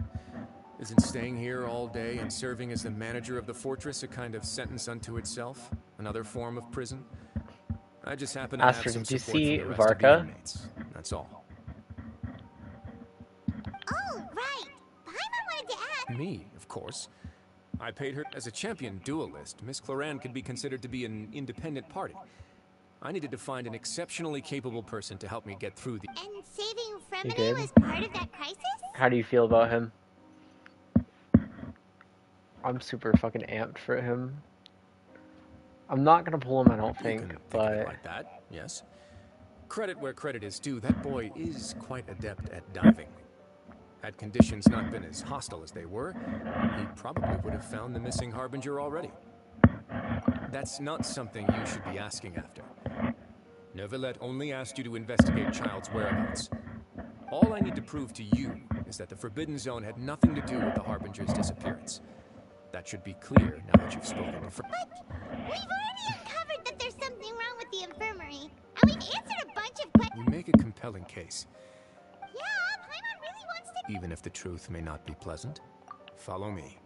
Isn't staying here all day and serving as the manager of the fortress a kind of sentence unto itself? Another form of prison? I just happen to have Astrid, some did you support see from the rest of the Varka? inmates. That's all. Oh, right. Paimon wanted to ask... Me, of course. I paid her as a champion duelist. Miss Cloran could be considered to be an independent party. I needed to find an exceptionally capable person to help me get through the... And saving You Fremine good? was part of that crisis? How do you feel about him? I'm super fucking amped for him. I'm not gonna pull him, I don't think, You can think of but... it like that, yes. Credit where credit is due, that boy is quite adept at diving. Had conditions not been as hostile as they were, he probably would have found the missing harbinger already. That's not something you should be asking after. Neuvillette only asked you to investigate Child's whereabouts. All I need to prove to you is that the Forbidden Zone had nothing to do with the harbinger's disappearance. That should be clear now that you've spoken to But we've already uncovered that there's something wrong with the infirmary, and we've answered a bunch of questions. You make a compelling case. Yeah, Paimon really wants to... Even if the truth may not be pleasant, follow me.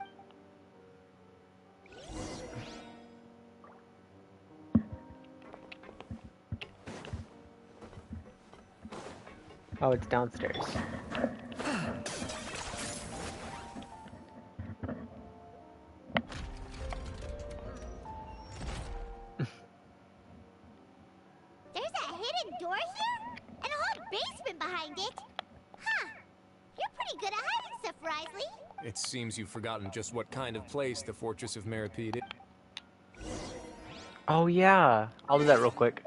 Oh, it's downstairs. There's a hidden door here? And a whole basement behind it? Huh. You're pretty good at hiding stuff, Wriothesley. It seems you've forgotten just what kind of place the Fortress of Meropide is. Oh yeah, I'll do that real quick.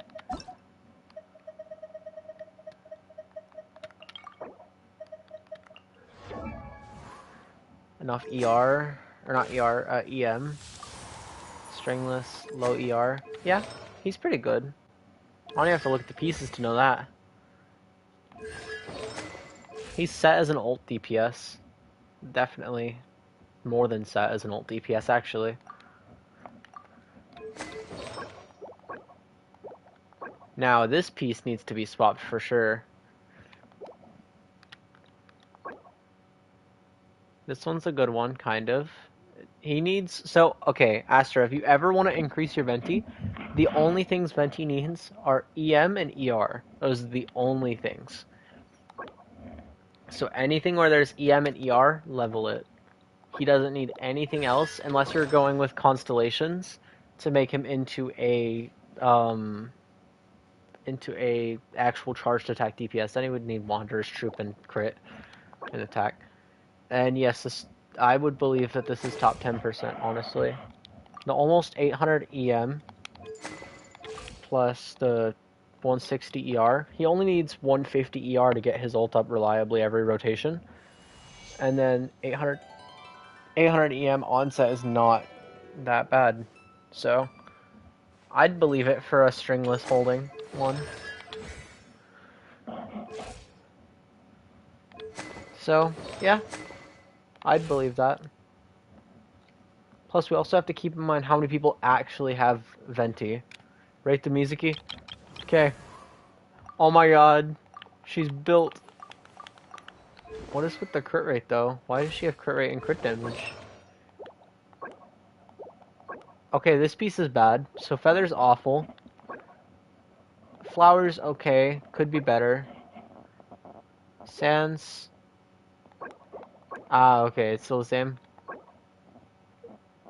Enough ER, or not ER, EM. Stringless, low ER. Yeah, he's pretty good. I only have to look at the pieces to know that. He's set as an ult DPS. Definitely more than set as an ult DPS, actually. Now, this piece needs to be swapped for sure. This one's a good one, kind of. He needs... So, okay, Astra, if you ever want to increase your Venti, the only things Venti needs are EM and ER. Those are the only things. So anything where there's EM and ER, level it. He doesn't need anything else, unless you're going with Constellations to make him into a actual charged attack DPS. Then he would need Wanderer's Troop and crit and attack. And yes, this, I would believe that this is top 10%, honestly. The almost 800 EM plus the 160 ER. He only needs 150 ER to get his ult up reliably every rotation. And then 800 EM onset is not that bad. So, I'd believe it for a stringless holding one. So, yeah. I'd believe that. Plus, we also have to keep in mind how many people actually have Venti. Right, the Mizuki? Okay. Oh my god. She's built. What is with the crit rate though? Why does she have crit rate and crit damage? Okay, this piece is bad. So feather's awful. Flowers okay, could be better. Sands. Ah, okay, it's still the same.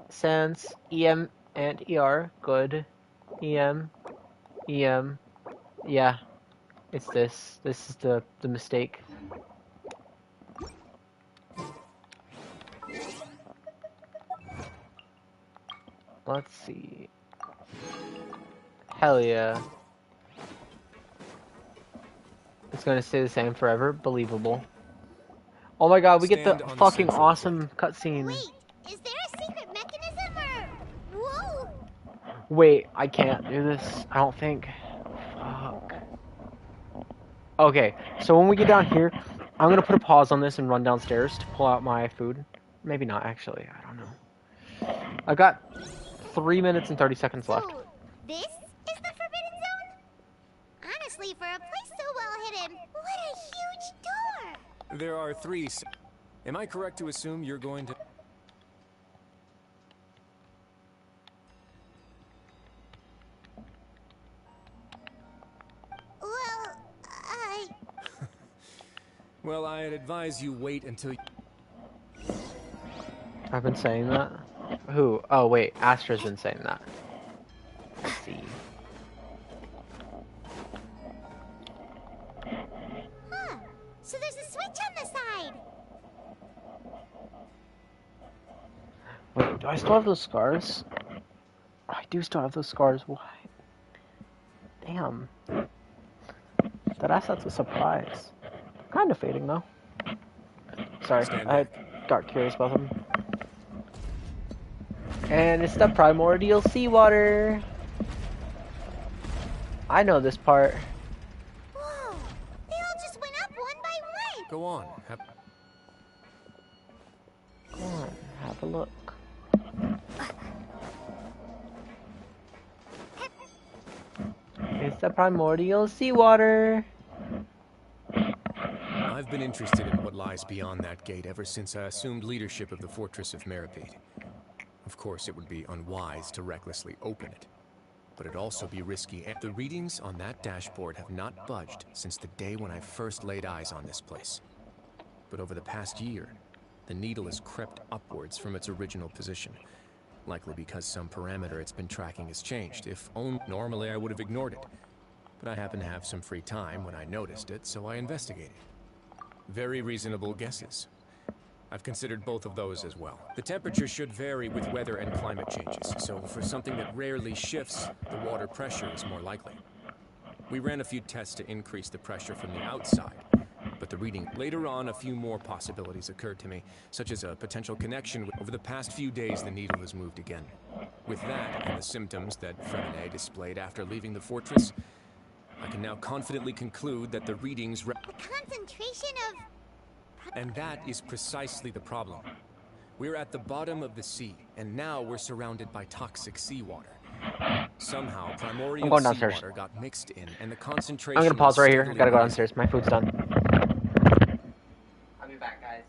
Sans, EM and ER, good. EM, EM, yeah, it's this. This is the mistake. Let's see. Hell yeah. It's gonna stay the same forever. Believable. Oh my god, we get the fucking awesome cutscene. Wait, is there a secret mechanism or... Whoa! Wait, I can't do this. I don't think. Fuck. Okay, so when we get down here, I'm gonna put a pause on this and run downstairs to pull out my food. Maybe not, actually. I don't know. I've got 3 minutes and 30 seconds left. So, this is the Forbidden Zone? Honestly, for a place so well hidden, what a huge door! There are 3. Am I correct to assume you're going to... Well, Well, I'd advise you wait until... I've been saying that? Who? Oh, wait. Astra's been saying that. Let's see. Huh. So there's a switch on the side. Wait, do I still have those scars? I do still have those scars. Why? Damn. That's a surprise. Kind of fading, though. Sorry, I got curious about them. And it's the primordial seawater. I know this part. Whoa! They all just went up one by one. Go on. Come on, have a look. It's the primordial seawater. I've been interested in what lies beyond that gate ever since I assumed leadership of the Fortress of Meripede. Of course, it would be unwise to recklessly open it, but it'd also be risky. The readings on that dashboard have not budged since the day when I first laid eyes on this place. But over the past year, the needle has crept upwards from its original position, likely because some parameter it's been tracking has changed. If only normally I would have ignored it, but I happened to have some free time when I noticed it, so I investigated. Very reasonable guesses. I've considered both of those as well. The temperature should vary with weather and climate changes, so for something that rarely shifts, the water pressure is more likely. We ran a few tests to increase the pressure from the outside, but the reading... Later on, a few more possibilities occurred to me, such as a potential connection. Over the past few days, the needle has moved again. With that, and the symptoms that Freminet displayed after leaving the fortress, I can now confidently conclude that the readings... The concentration of... And that is precisely the problem. We're at the bottom of the sea, and now we're surrounded by toxic seawater. Somehow, primordial seawater got mixed in, and the concentration... I'm gonna pause right here. I gotta go downstairs. My food's done. I'll be back, guys.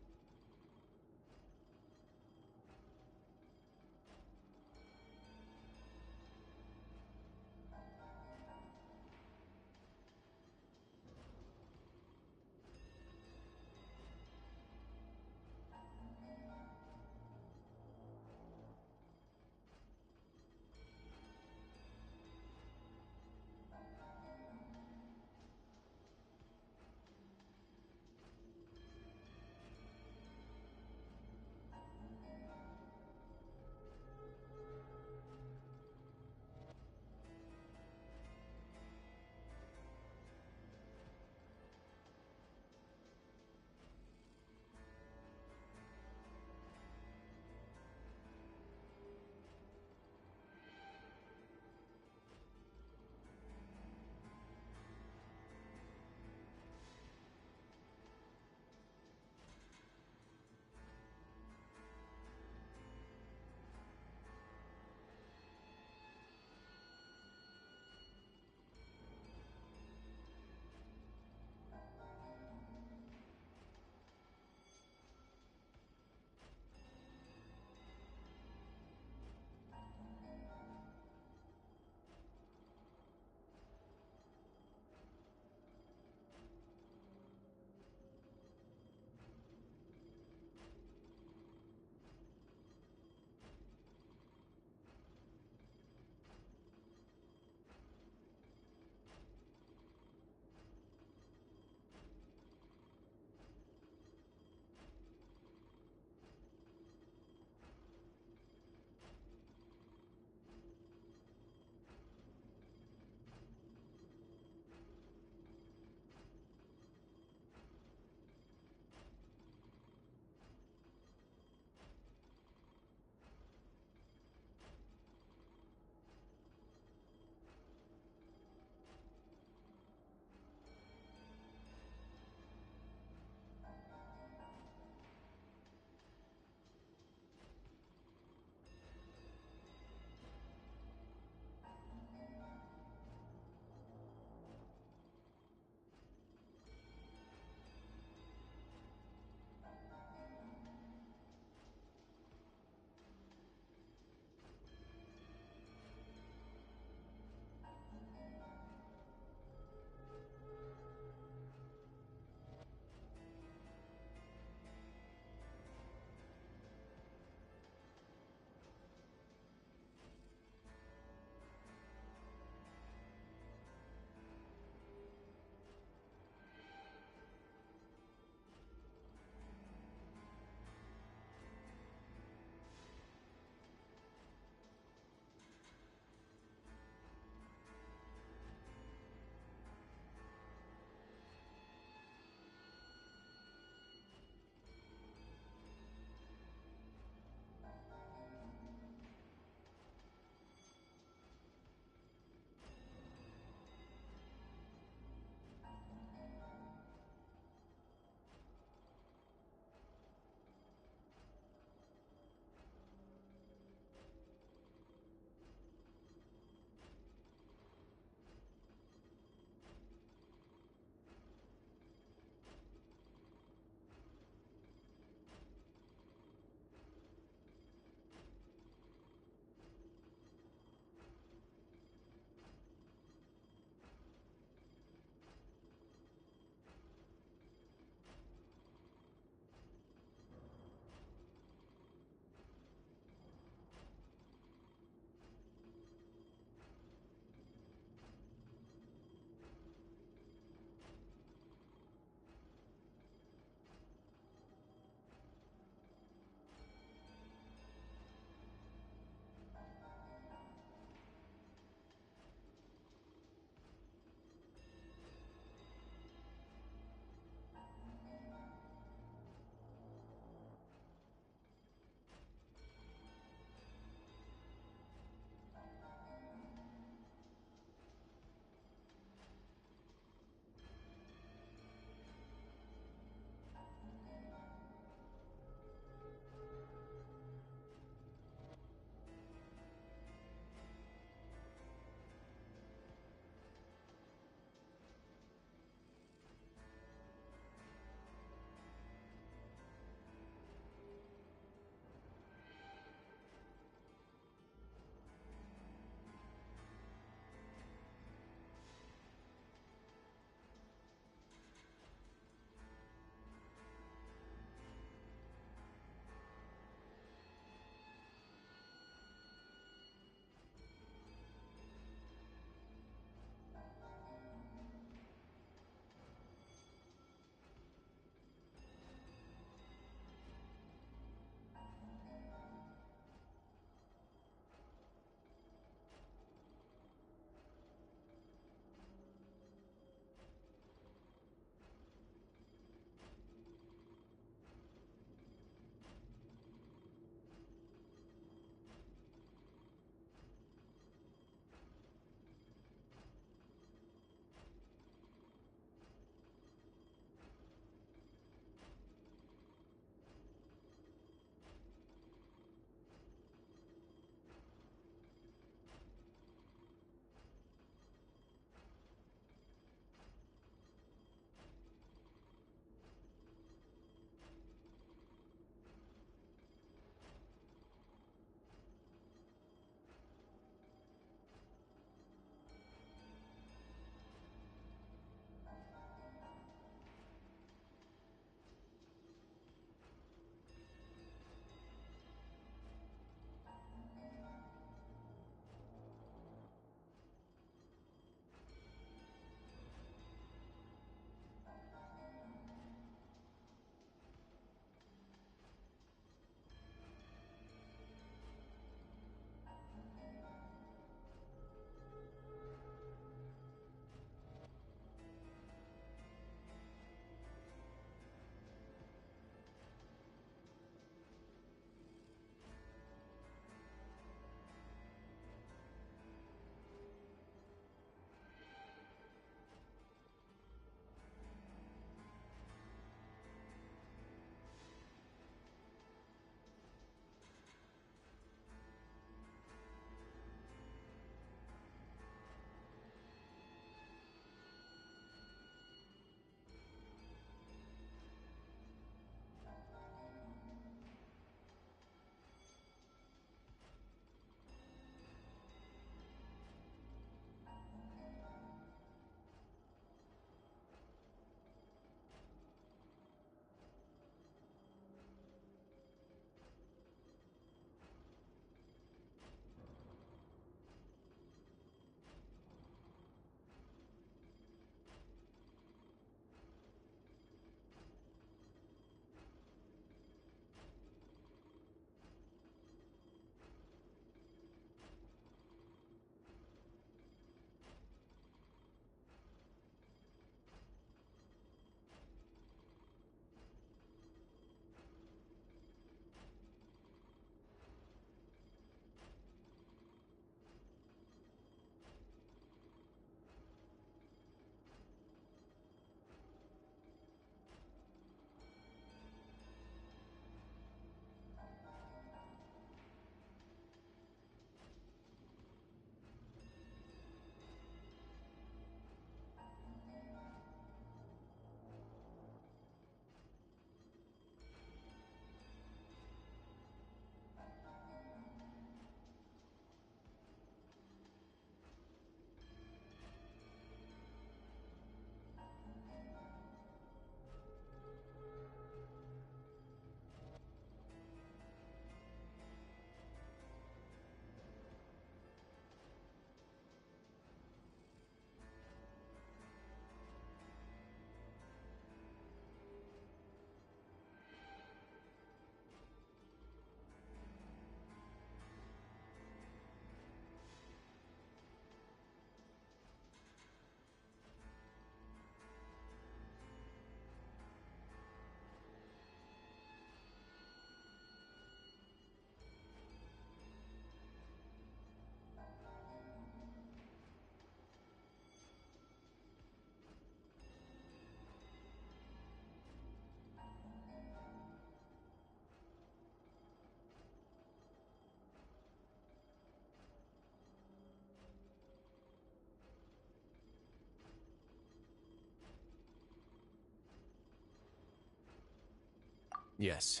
Yes,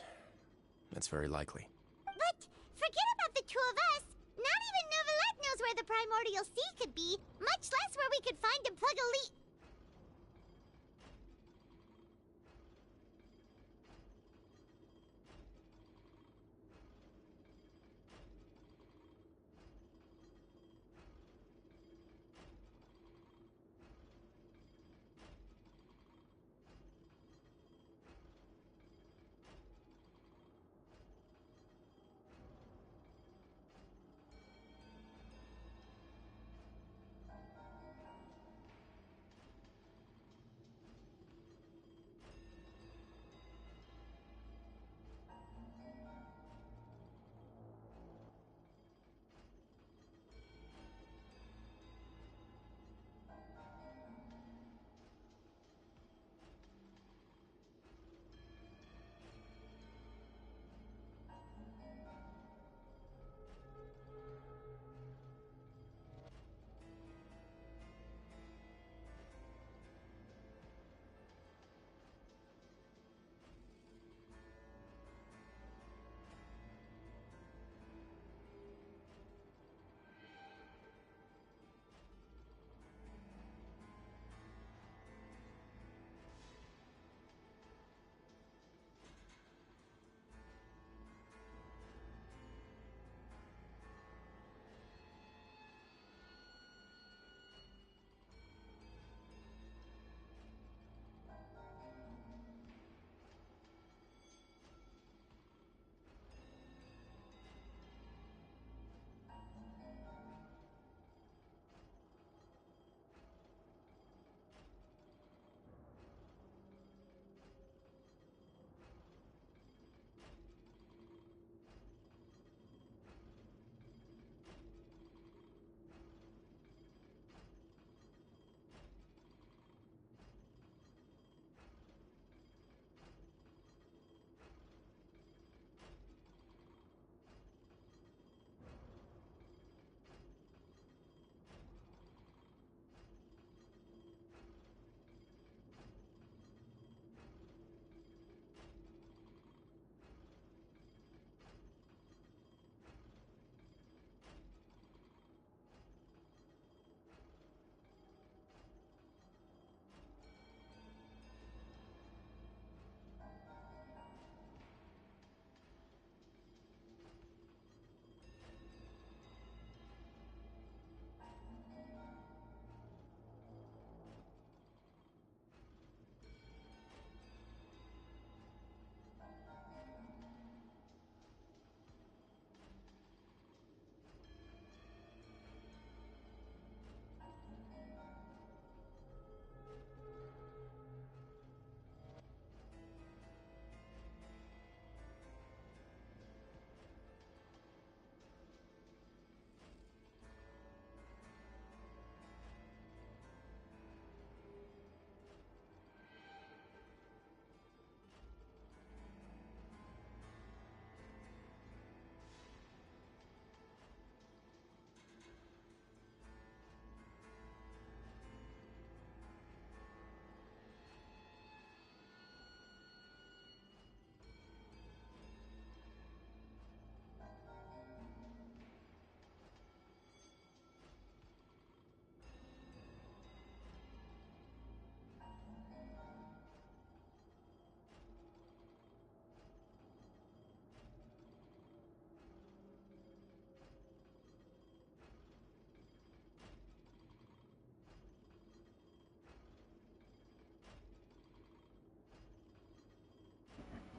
that's very likely. But forget about the two of us. Not even Novelette knows where the Primordial Sea could be, much less where we could find and plug a leak.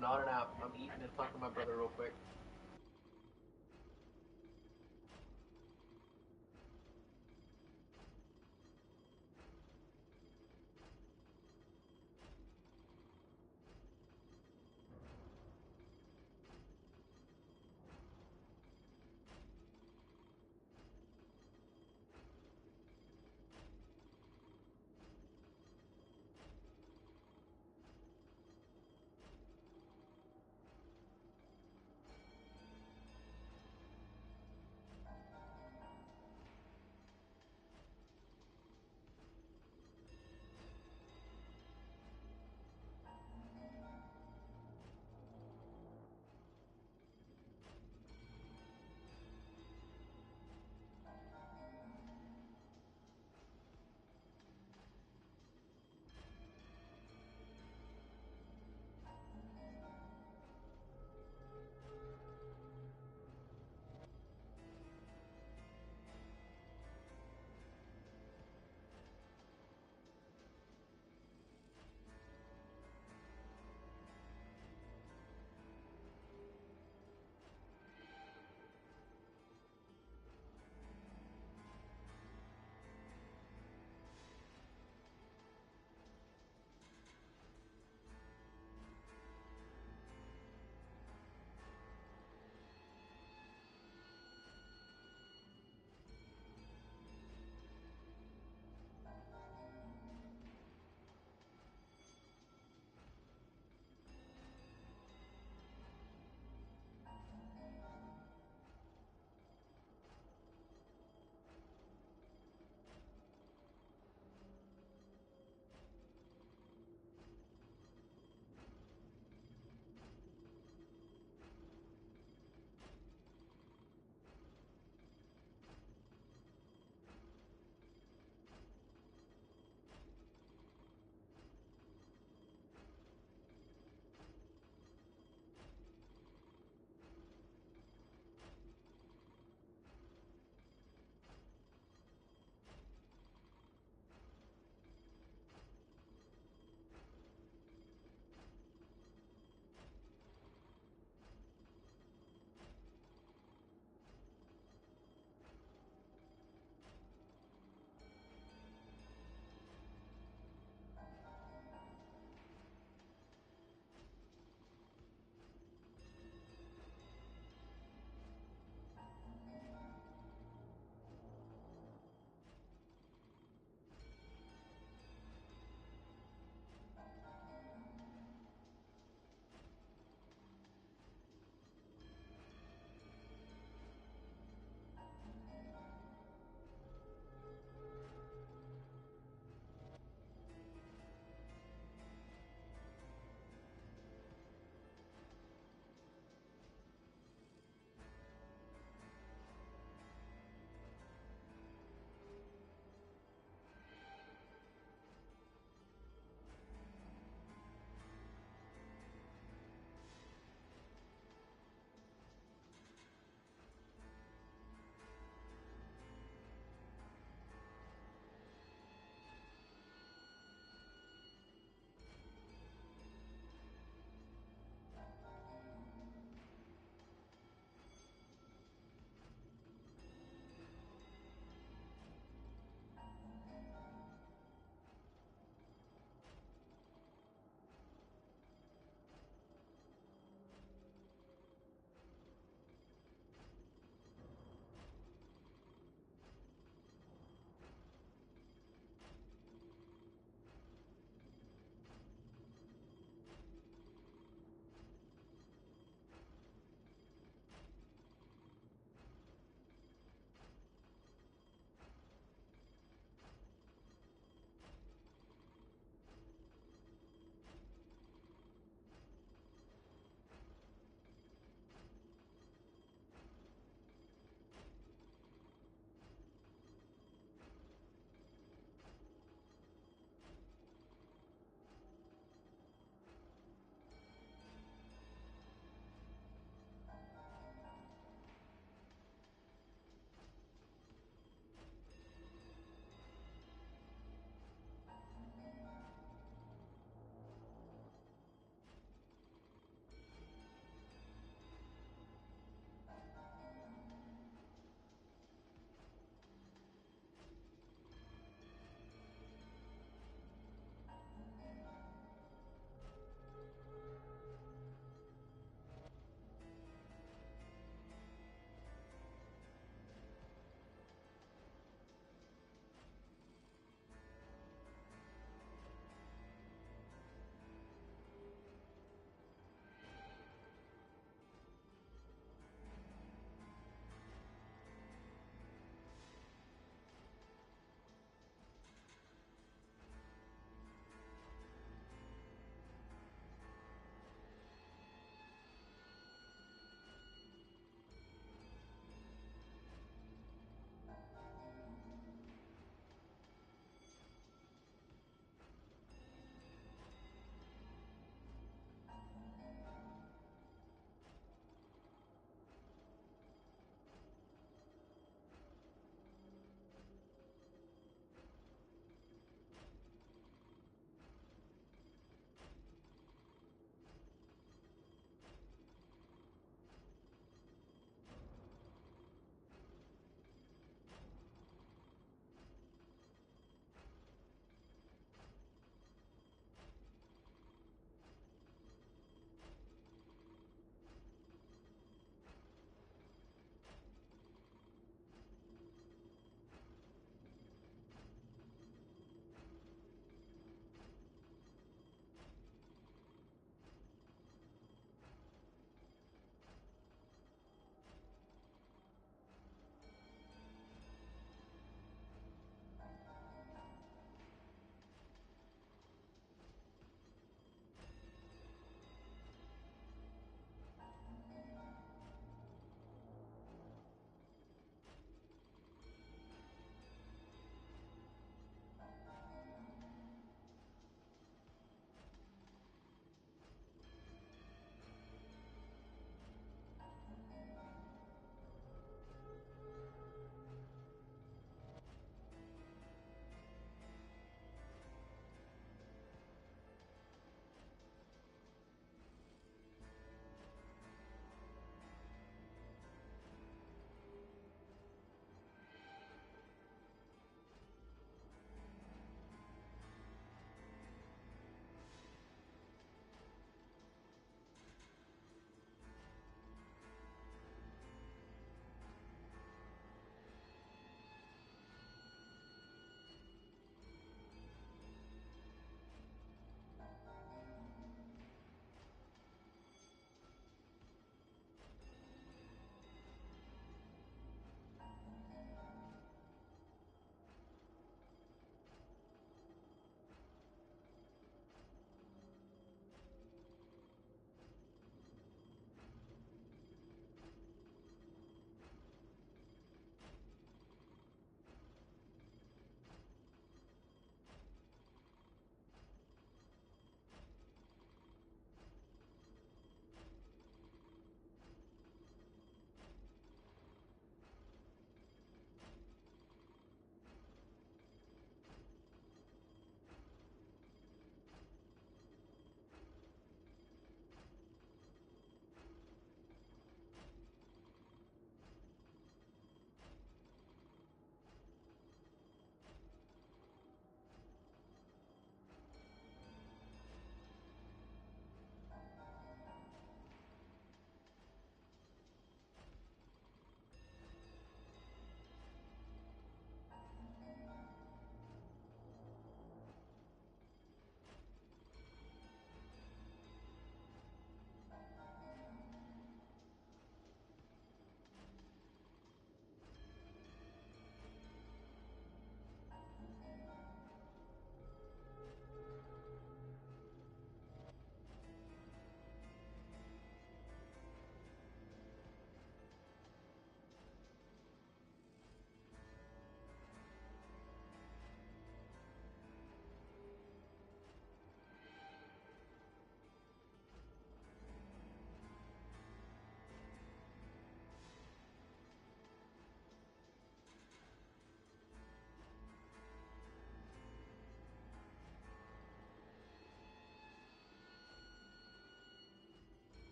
Not an app. I'm eating and talking to my brother real quick.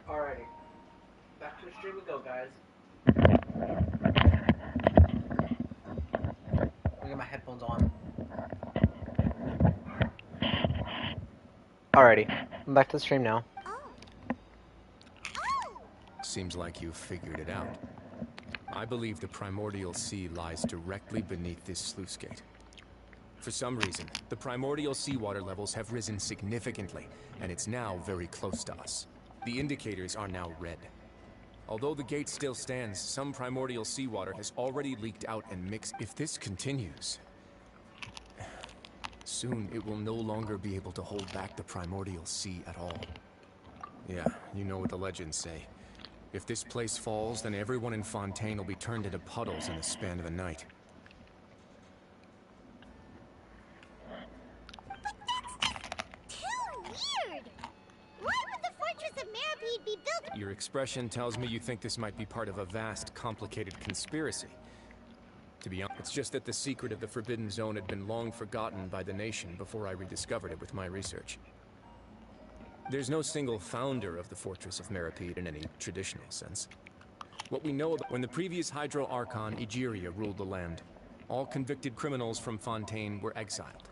Alrighty. Back to the stream we go, guys. I'll get my headphones on. Alrighty. I'm back to the stream now. Seems like you've figured it out. I believe the primordial sea lies directly beneath this sluice gate. For some reason, the primordial seawater levels have risen significantly, and it's now very close to us. The indicators are now red. Although the gate still stands, some primordial seawater has already leaked out and mixed. If this continues, soon it will no longer be able to hold back the primordial sea at all. Yeah, you know what the legends say. If this place falls, then everyone in Fontaine will be turned into puddles in the span of a night. Your expression tells me you think this might be part of a vast, complicated conspiracy. To be honest, it's just that the secret of the Forbidden Zone had been long forgotten by the nation before I rediscovered it with my research. There's no single founder of the Fortress of Meripede in any traditional sense. What we know about when the previous Hydro Archon, Egeria, ruled the land, all convicted criminals from Fontaine were exiled.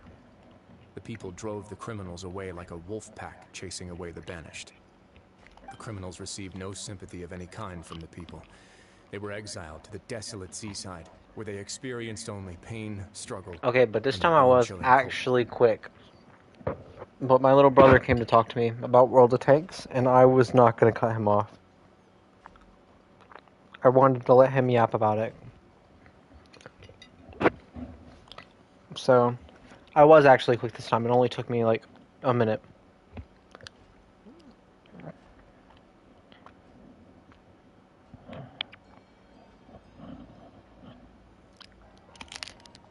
The people drove the criminals away like a wolf pack chasing away the banished. The criminals received no sympathy of any kind from the people. They were exiled to the desolate seaside, where they experienced only pain, struggle. Okay, but this time I was actually quick. But my little brother came to talk to me about World of Tanks, and I was not going to cut him off. I wanted to let him yap about it. So, I was actually quick this time. It only took me like a minute.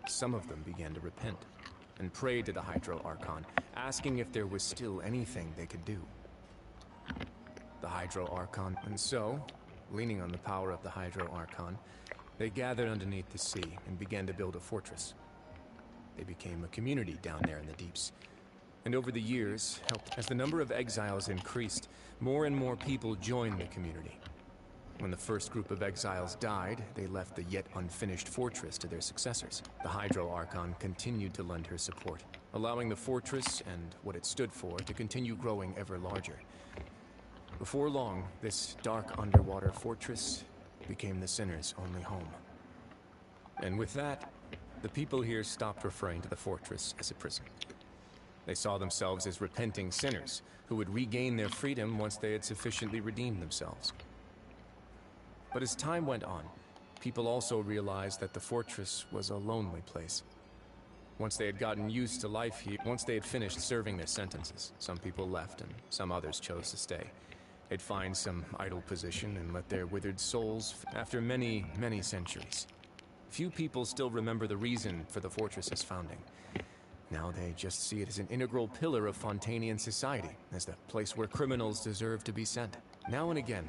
Some of them began to repent and prayed to the Hydro Archon, asking if there was still anything they could do. The Hydro Archon, and so, leaning on the power of the Hydro Archon, they gathered underneath the sea and began to build a fortress. They became a community down there in the deeps, and over the years, helped as the number of exiles increased, more and more people joined the community. When the first group of exiles died, they left the yet unfinished fortress to their successors. The Hydro Archon continued to lend her support, allowing the fortress and what it stood for to continue growing ever larger. Before long, this dark underwater fortress became the Sinner's only home. And with that, the people here stopped referring to the fortress as a prison. They saw themselves as repenting sinners who would regain their freedom once they had sufficiently redeemed themselves. But as time went on, people also realized that the fortress was a lonely place. Once they had gotten used to life here, once they had finished serving their sentences, some people left and some others chose to stay. They'd find some idle position and let their withered souls after many, many centuries. Few people still remember the reason for the fortress's founding. Now they just see it as an integral pillar of Fontainian society, as the place where criminals deserve to be sent. Now and again,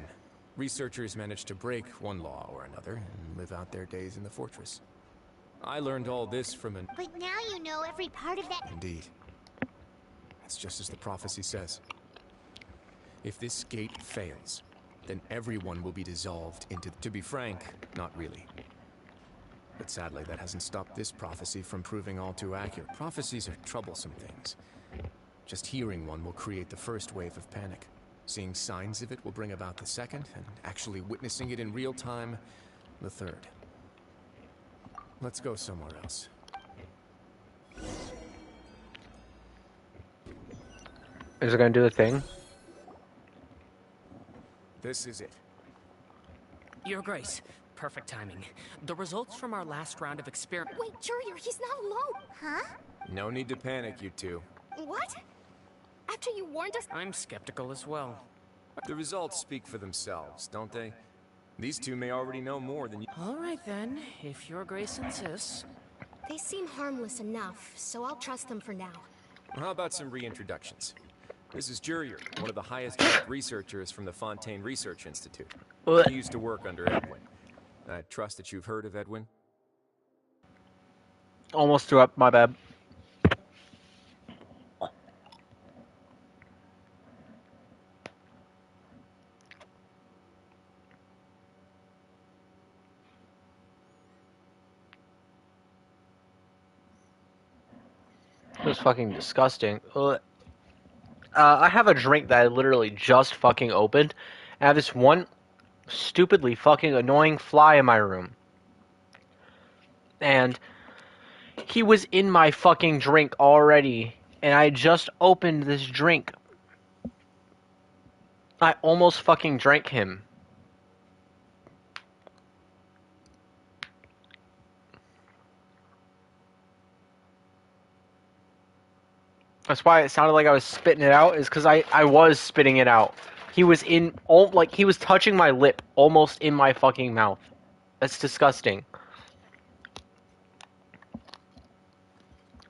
researchers manage to break one law or another and live out their days in the fortress. I learned all this from an... But now you know every part of that. Indeed. It's just as the prophecy says. If this gate fails, then everyone will be dissolved into... To be frank, not really. But sadly, that hasn't stopped this prophecy from proving all too accurate. Prophecies are troublesome things. Just hearing one will create the first wave of panic. Seeing signs of it will bring about the second, and actually witnessing it in real time, the third. Let's go somewhere else. Is it going to do the thing? This is it. Your Grace, perfect timing. The results from our last round of experiment. Wait, Jurier, he's not alone! Huh? No need to panic, you two. What? After you warned us? I'm skeptical as well. The results speak for themselves, don't they? These two may already know more than you. All right then, if Your Grace insists. They seem harmless enough, so I'll trust them for now. How about some reintroductions? This is Jurier, one of the highest-ranked researchers from the Fontaine Research Institute. He used to work under Edwin. I trust that you've heard of Edwin? Almost threw up, my bad. It was fucking disgusting. Ugh. I have a drink that I literally just fucking opened. I have this one stupidly fucking annoying fly in my room. And he was in my fucking drink already. And I just opened this drink. I almost fucking drank him. That's why it sounded like I was spitting it out, is because I was spitting it out. He was he was touching my lip, almost in my fucking mouth. That's disgusting.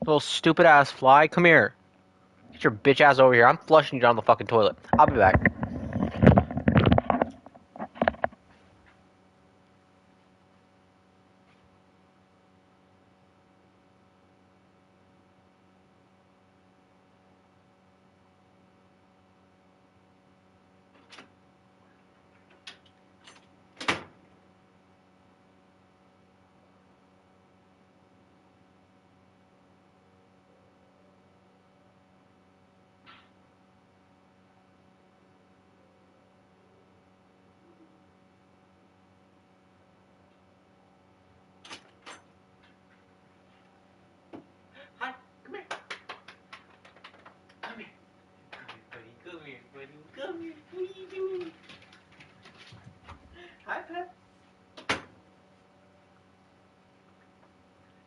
Little stupid ass fly, come here. Get your bitch ass over here. I'm flushing you down the fucking toilet. I'll be back.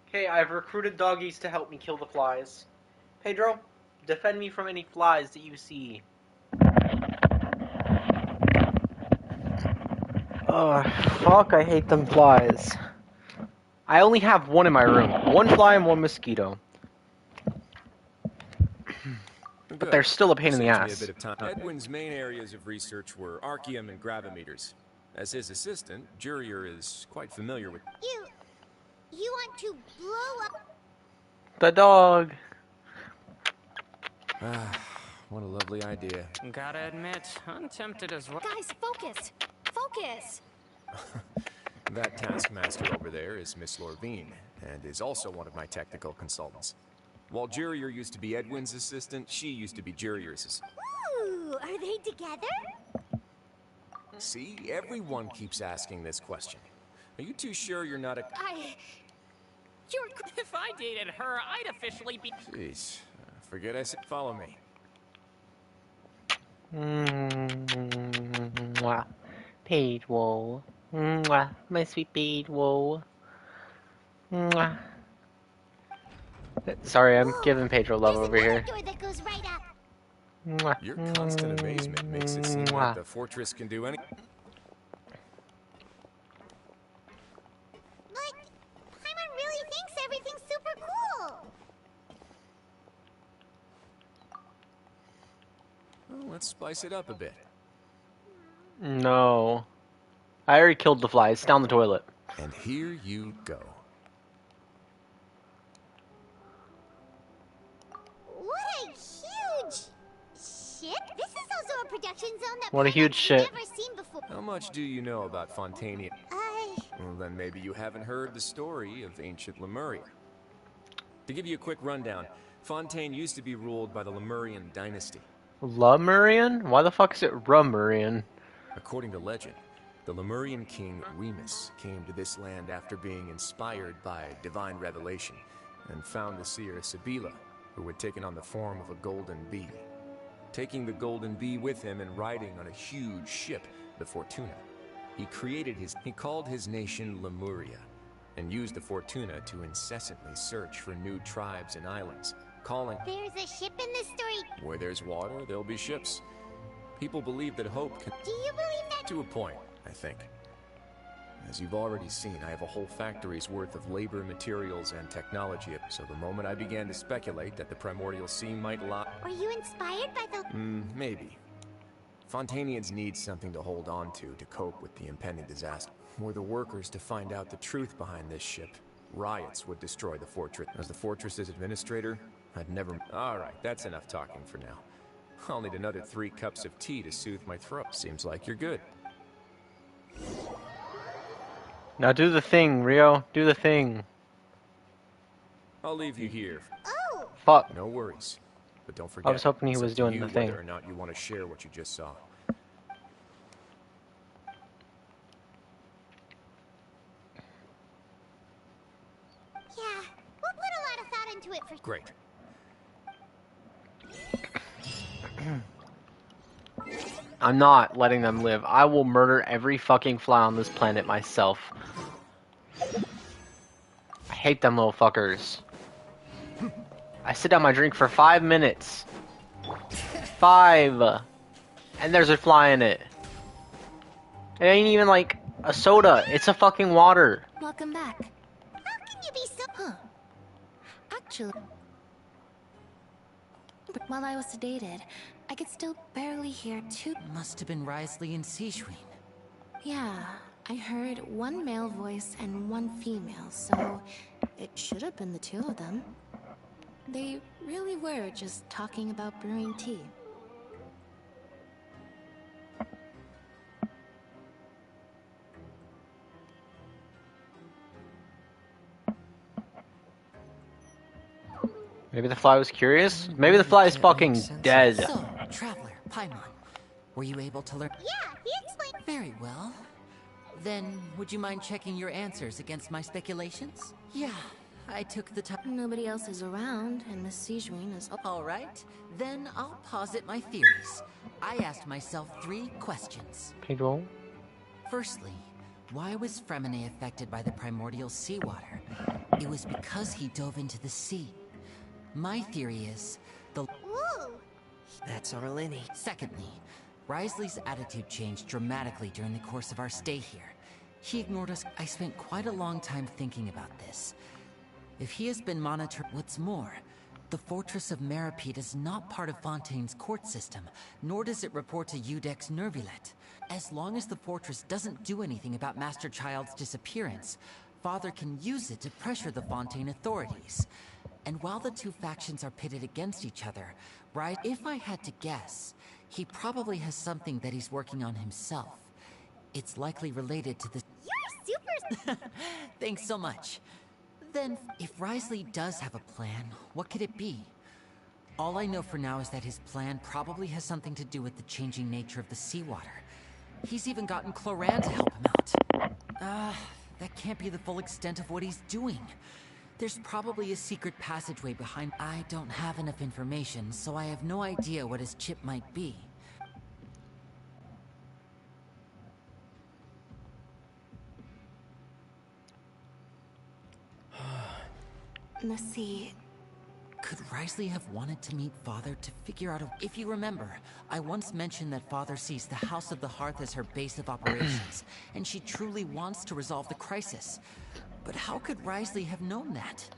Okay, I've recruited doggies to help me kill the flies. Pedro, defend me from any flies that you see. Ugh, fuck, I hate them flies. I only have one in my room. One fly and one mosquito. But they're still a pain in the ass. Edwin's main areas of research were Archeum and gravimeters. As his assistant, Jurier is quite familiar with... You want to blow up... The dog. What a lovely idea. Gotta admit, I'm tempted as well. Guys, focus! Focus! That taskmaster over there is Miss Lorvine, and is also one of my technical consultants. While Jurier used to be Edwin's assistant, she used to be Jurier's assistant. Ooh, are they together? See, everyone keeps asking this question. Are you too sure you're not a... If I dated her, I'd officially be... Jeez, forget I said follow me. Mwah. Pedro. Mwah. My sweet Pedro. Mwah. Sorry, I'm giving Pedro love over here. Door that goes right up. Mwah. Your constant amazement makes it seem like the fortress can do anything. Like, Paimon really thinks everything's super cool. Well, let's spice it up a bit. No. I already killed the fly. It's down the toilet. And here you go. What a huge ship! This is also a production zone that What a huge ship. never seen before. How much do you know about Fontania? Well, then maybe you haven't heard the story of ancient Lemuria. To give you a quick rundown, Fontaine used to be ruled by the Lemurian dynasty. Lemurian? Why the fuck is it Rumurian? According to legend, the Lemurian king Remus came to this land after being inspired by divine revelation and found the seer Sibila, who had taken on the form of a golden bee. Taking the golden bee with him and riding on a huge ship, the Fortuna, he called his nation Lemuria and used the Fortuna to incessantly search for new tribes and islands, calling... There's a ship in this story. Where there's water, there'll be ships. People believe that hope can... Do you believe that? To a point, I think. As you've already seen, I have a whole factory's worth of labor, materials, and technology, so the moment I began to speculate that the Primordial Sea might lie... Were you inspired by the... maybe. Fontanians need something to hold on to cope with the impending disaster. Were the workers to find out the truth behind this ship, riots would destroy the fortress. As the fortress's administrator, I'd never... Alright, that's enough talking for now. I'll need another 3 cups of tea to soothe my throat. Seems like you're good. Now do the thing, Rio. Do the thing. I'll leave you here. Oh, fuck? No worries. But don't forget, I was hoping he it's was up to doing you the thing. whether or not you want to share what you just saw. Yeah, we'll put a lot of thought into it for... Great. I'm not letting them live. I will murder every fucking fly on this planet myself. I hate them little fuckers. I sit down my drink for 5 minutes. 5! And there's a fly in it. It ain't even like a soda. It's a fucking water. Welcome back. How can you be so... Huh. Actually... While I was sedated, I could still barely hear two... Must have been Risley and Sejuin. Yeah, I heard one male voice and one female, so it should have been the two of them. They really were just talking about brewing tea. Maybe the fly was curious? Maybe the fly is fucking dead. So, Traveler, Paimon, were you able to learn? Yeah, he explained... Very well. Then, would you mind checking your answers against my speculations? Yeah, I took the time. Nobody else is around, and Miss Sejuin is... All right, then I'll posit my theories. I asked myself 3 questions. Pedro? Firstly, why was Fremine affected by the primordial seawater? It was because he dove into the sea. My theory is the... Ooh! That's our Lenny. Secondly, Risley's attitude changed dramatically during the course of our stay here. He ignored us. I spent quite a long time thinking about this. If he has been monitored... What's more, the Fortress of Meripede is not part of Fontaine's court system, nor does it report to Iudex Nervulet. As long as the fortress doesn't do anything about Master Child's disappearance, Father can use it to pressure the Fontaine authorities. And while the two factions are pitted against each other, right, if I had to guess, he probably has something that he's working on himself. It's likely related to the... You're super... Thanks so much. Then, if Risley does have a plan, what could it be? All I know for now is that his plan probably has something to do with the changing nature of the seawater. He's even gotten Cloran to help him out. That can't be the full extent of what he's doing. There's probably a secret passageway behind... I don't have enough information, so I have no idea what his chip might be. Let's see. Could Risley have wanted to meet Father to figure out a... If you remember, I once mentioned that Father sees the House of the Hearth as her base of operations, and she truly wants to resolve the crisis. But how could Risley have known that?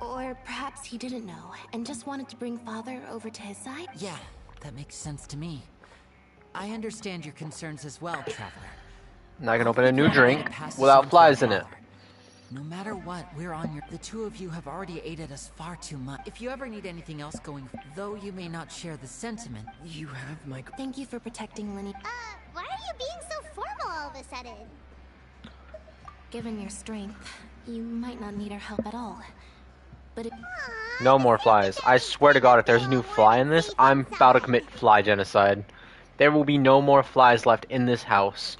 Or perhaps he didn't know, and just wanted to bring Father over to his side? Yeah, that makes sense to me. I understand your concerns as well, Traveler. Now I can open a new drink without flies in it. No matter what, we're on your... The two of you have already aided us far too much. If you ever need anything else going... Though you may not share the sentiment... You have my... Thank you for protecting Lenny. Why are you being so formal all of a sudden? Given your strength, you might not need our help at all. But if... No more flies. I swear to God, if there's a new fly in this, I'm about to commit fly genocide. There will be no more flies left in this house.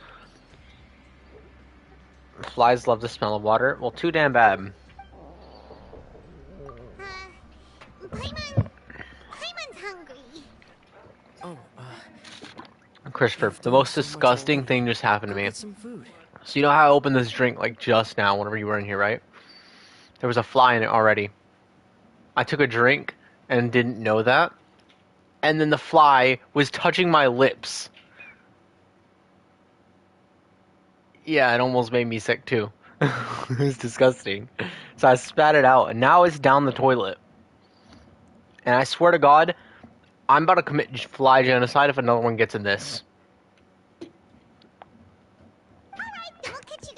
Flies love the smell of water. Well, too damn bad. Paimon's hungry. Oh, Christopher, the most disgusting thing just happened to me. get some food. So you know how I opened this drink like just now whenever you were in here, right? There was a fly in it already. I took a drink and didn't know that. And then the fly was touching my lips. Yeah, it almost made me sick too. It was disgusting. So I spat it out, and now it's down the toilet. And I swear to God, I'm about to commit fly genocide if another one gets in this. Alright, then we'll catch you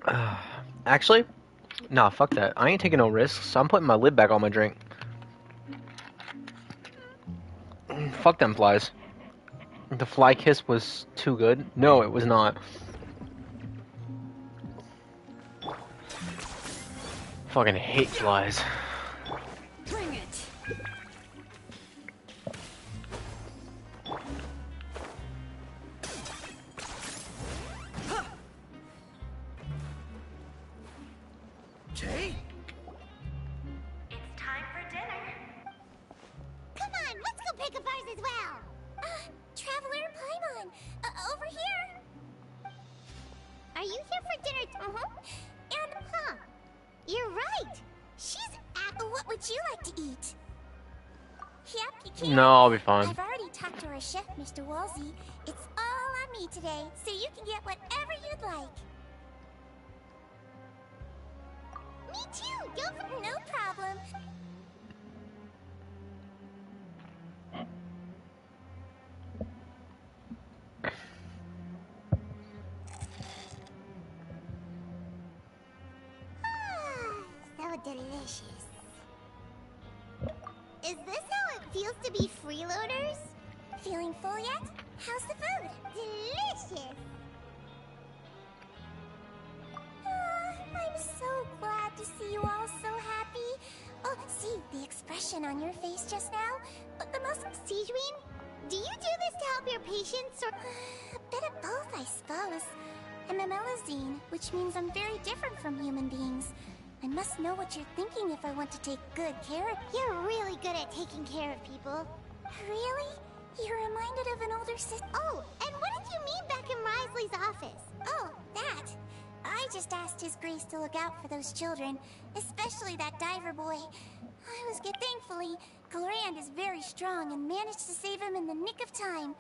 guys in... Actually, nah, fuck that. I ain't taking no risks, so I'm putting my lid back on my drink. Fuck them flies. The fly kiss was too good? No, it was not. Fucking hate flies. Bring it. Jay? It's time for dinner. Come on, let's go pick up ours as well. Traveler and Paimon, over here. Are you here for dinner? And, you're right. She's what would you like to eat? Yep, you can. No, I'll be fine. I've already talked to our chef, Mr. Wolsey. It's all on me today, so you can get whatever you'd like. Me too. Go for no problem. So delicious. Is this how it feels to be freeloaders? Feeling full yet? How's the food? Delicious. I'm so glad to see you all so happy. Oh, see the expression on your face just now? The most Sigewin? Do you do this to help your patients or a bit of both, I suppose. I'm a Melusine, which means I'm very different from human beings. I must know what you're thinking if I want to take good care of you. You're really good at taking care of people. Really? You're reminded of an older sister. Oh, and what did you mean back in Risley's office? Oh, that. I just asked His Grace to look out for those children, especially that diver boy. Thankfully, Glorand is very strong and managed to save him in the nick of time.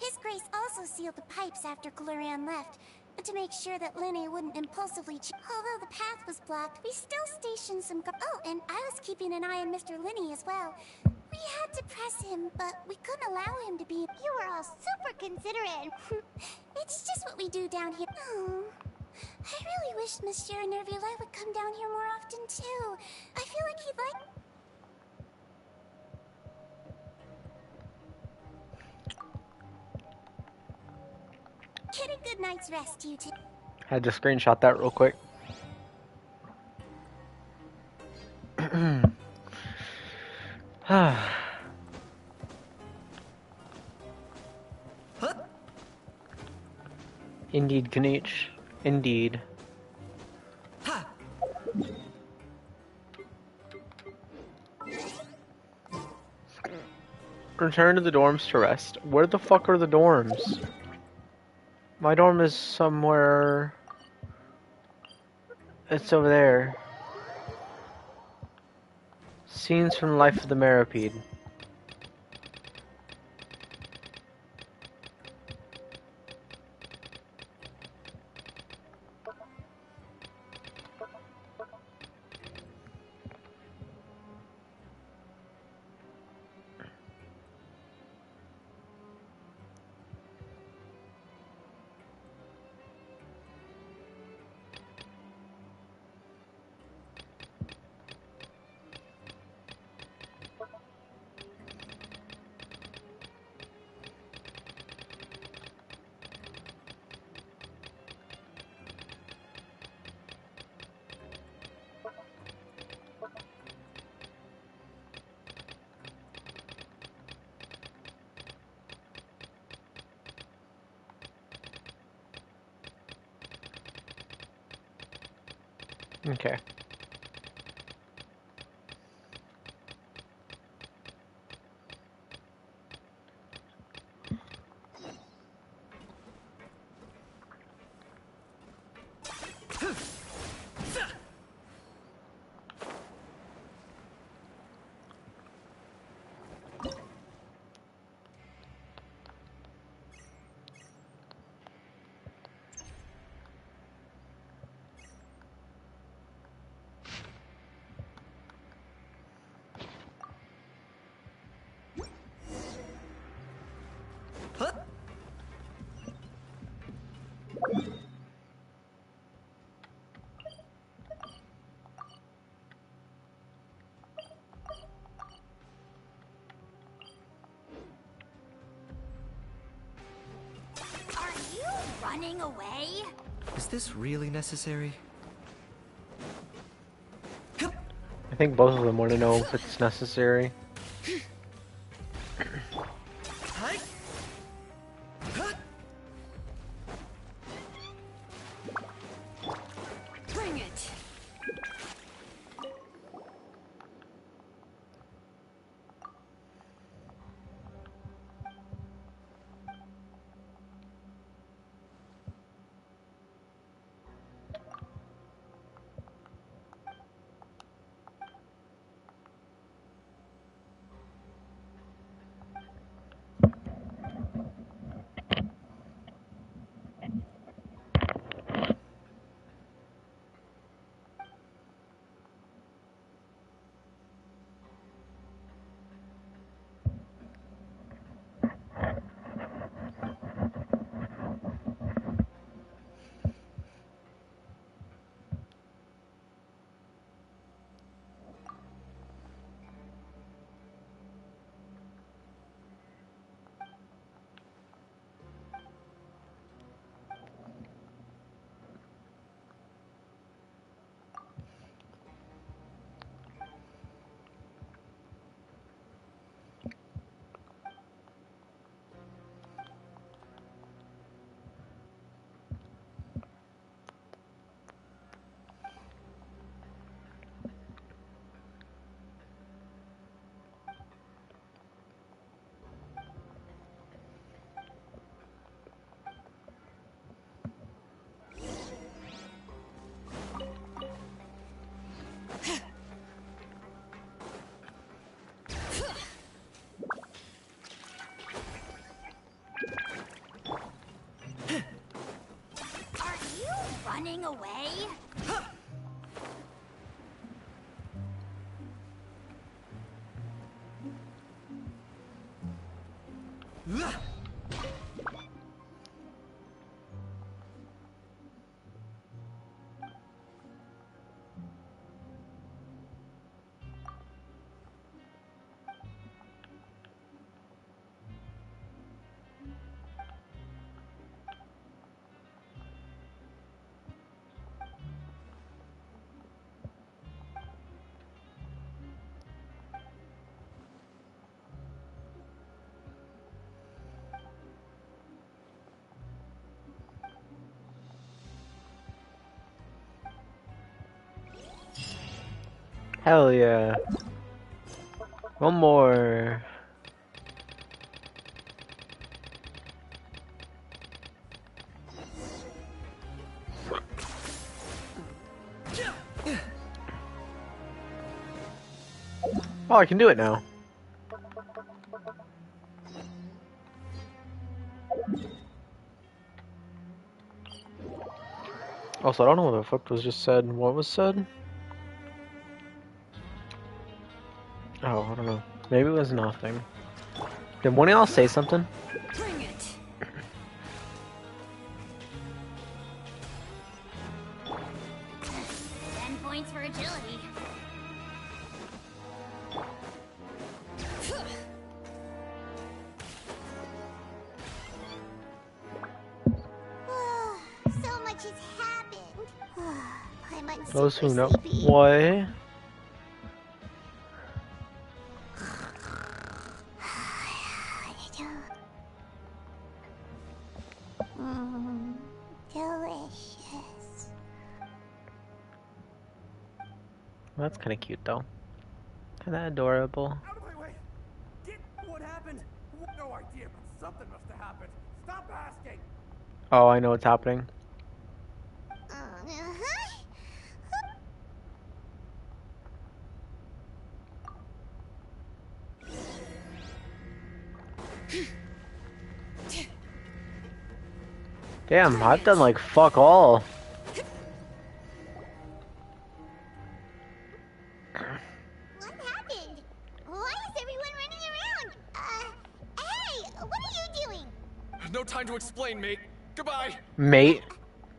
His Grace also sealed the pipes after Glorand left, to make sure that Linne wouldn't impulsively although the path was blocked, we still stationed some oh, and I was keeping an eye on Mr. Linne as well. We had to press him, but we couldn't allow him to be. You were all super considerate. It's just what we do down here. Oh, I really wish Monsieur Nervulette would come down here more often too. I feel like he'd like. Get a good night's rest, you two. Had to screenshot that real quick. Indeed, Knight. Indeed. Return to the dorms to rest. Where the fuck are the dorms? My dorm is somewhere. It's over there. Scenes from the life of the Meropide. Okay. running away? Is this really necessary? I think both of them want to know if it's necessary. Bring it. Are you running away? Hell yeah. One more. Oh, I can do it now. Also, I don't know what the fuck was just said. What was said? Oh, I don't know. Maybe it was nothing. Did one of y'all say something? Bring it. 10 points for agility. So much has happened. I'm Those who know. sleepy. What? Delicious. That's kind of cute, though. Isn't that adorable? Out of my way! What happened? No idea, but something must have happened. Stop asking! Oh, I know what's happening. Damn, I've done like fuck all. What happened? Why is everyone running around? Hey, what are you doing? No time to explain, mate. Goodbye. Mate.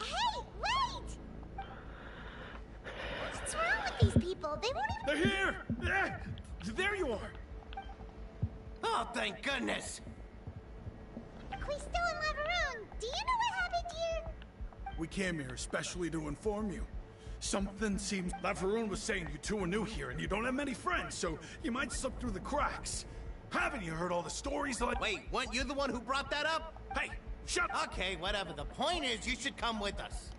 Hey, wait! What's wrong with these people? They won't even— They're here! Yeah! There you are! Oh, thank goodness! we still in Laveroon. Do you know what happened here? We came here especially to inform you. Something seems... Laveroon was saying you two are new here and you don't have many friends, so you might slip through the cracks. Haven't you heard all the stories like... Wait, weren't you the one who brought that up? Hey, shut up! Okay, whatever. The point is, you should come with us.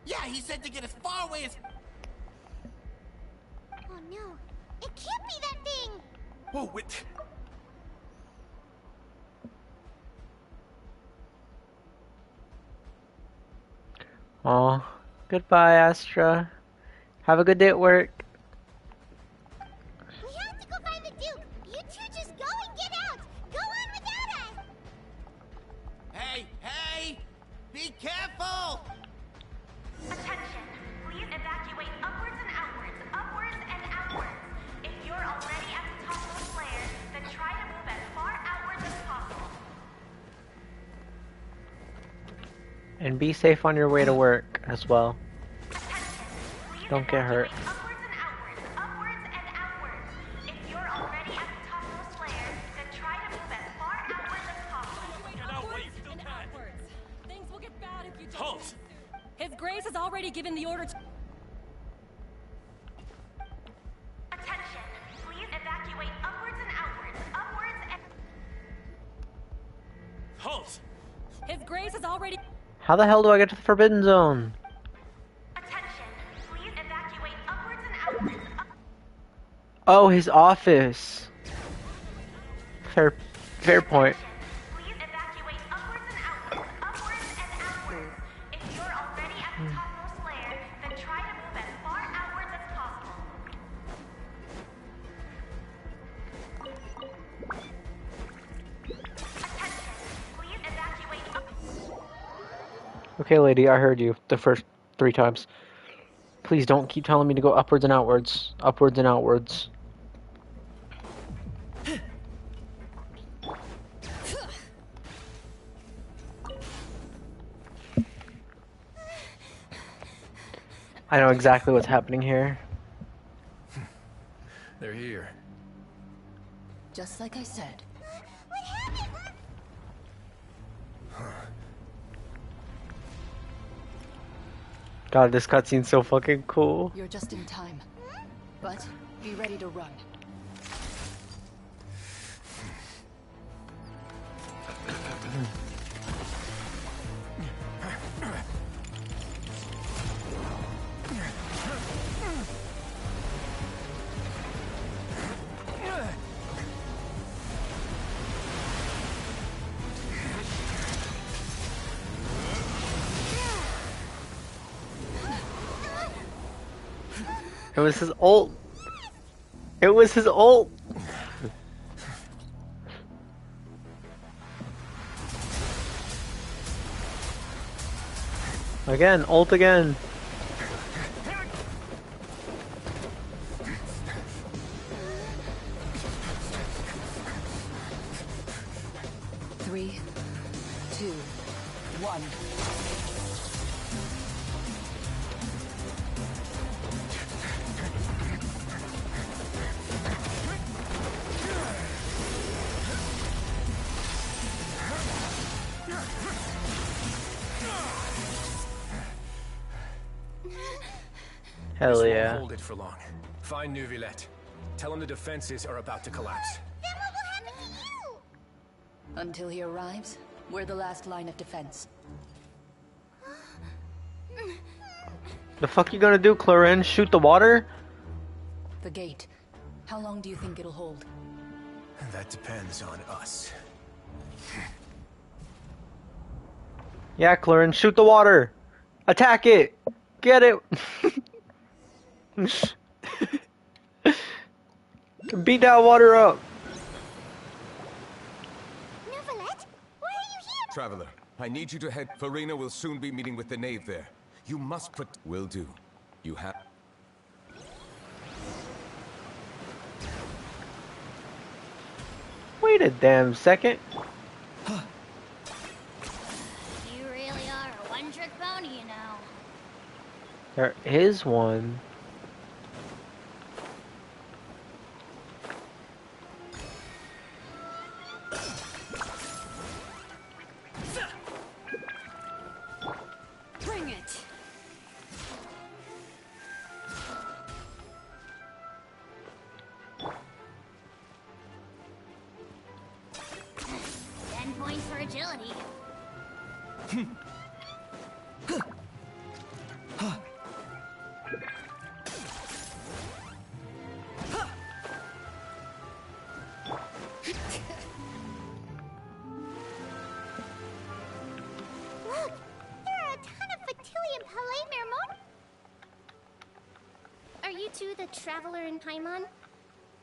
Yeah, he said to get as far away as... Oh no, it can't be that thing! Whoa, wait. Oh, goodbye, Astra. Have a good day at work. We have to go find the Duke. You two just go and get out. Go on without us. Hey, hey! Be careful! Attention! Please evacuate upwards and outwards, upwards and outwards. If you're already at the top of the flare, then try to move as far outwards as possible. And be safe on your way to work as well. Don't get hurt. Upwards and outwards, upwards and outwards. If you're already at the top of the flare, then try to move as far outwards as possible. Get out while you still can. Things will get bad if you don't. Halt! His Grace has already given the order to... Attention! Please evacuate upwards and outwards, upwards and... Halt! His Grace has already... How the hell do I get to the Forbidden Zone? Attention! Please evacuate upwards and outwards, Oh, his office. Fair point. Please evacuate upwards and outwards, upwards and outwards. If you're already at the topmost layer, then try to move as far outwards as possible. Attention! Please evacuate Okay, lady, I heard you the first 3 times. Please don't keep telling me to go upwards and outwards. Upwards and outwards. I know exactly what's happening here. They're here. Just like I said. What happened? God, this cutscene's so fucking cool. You're just in time. But be ready to run. It was his ult. It was his ult. Again, ult again. Three, two, one. Hell This yeah. won't hold it for long. Find Neuvillette. Tell him the defenses are about to collapse. Then what will happen to you? Until he arrives, we're the last line of defense. The fuck you gonna do, Clorin? Shoot the water? The gate. How long do you think it'll hold? That depends on us. Yeah, Clorin, shoot the water. Attack it. Get it. Beat that water up. Neuvillette, why are you here? Traveler, I need you to head. Farina will soon be meeting with the knave there. You must put. Will do. You have. Wait a damn second. You really are a one-trick pony, you know. There is one. agility. Look, there are a ton of Fatilium Palamir Are you two the traveler in Paimon?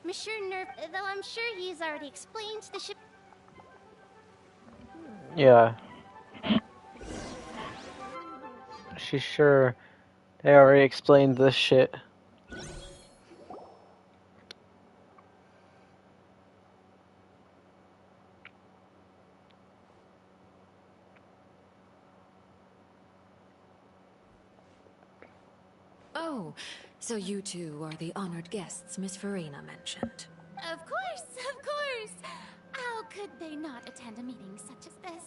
Monsieur Nerf, though I'm sure he's already explained the ship. Yeah. She's sure they already explained this shit. Oh, so you two are the honored guests Miss Farina mentioned. Of course, of course. How could they not attend a meeting such as this?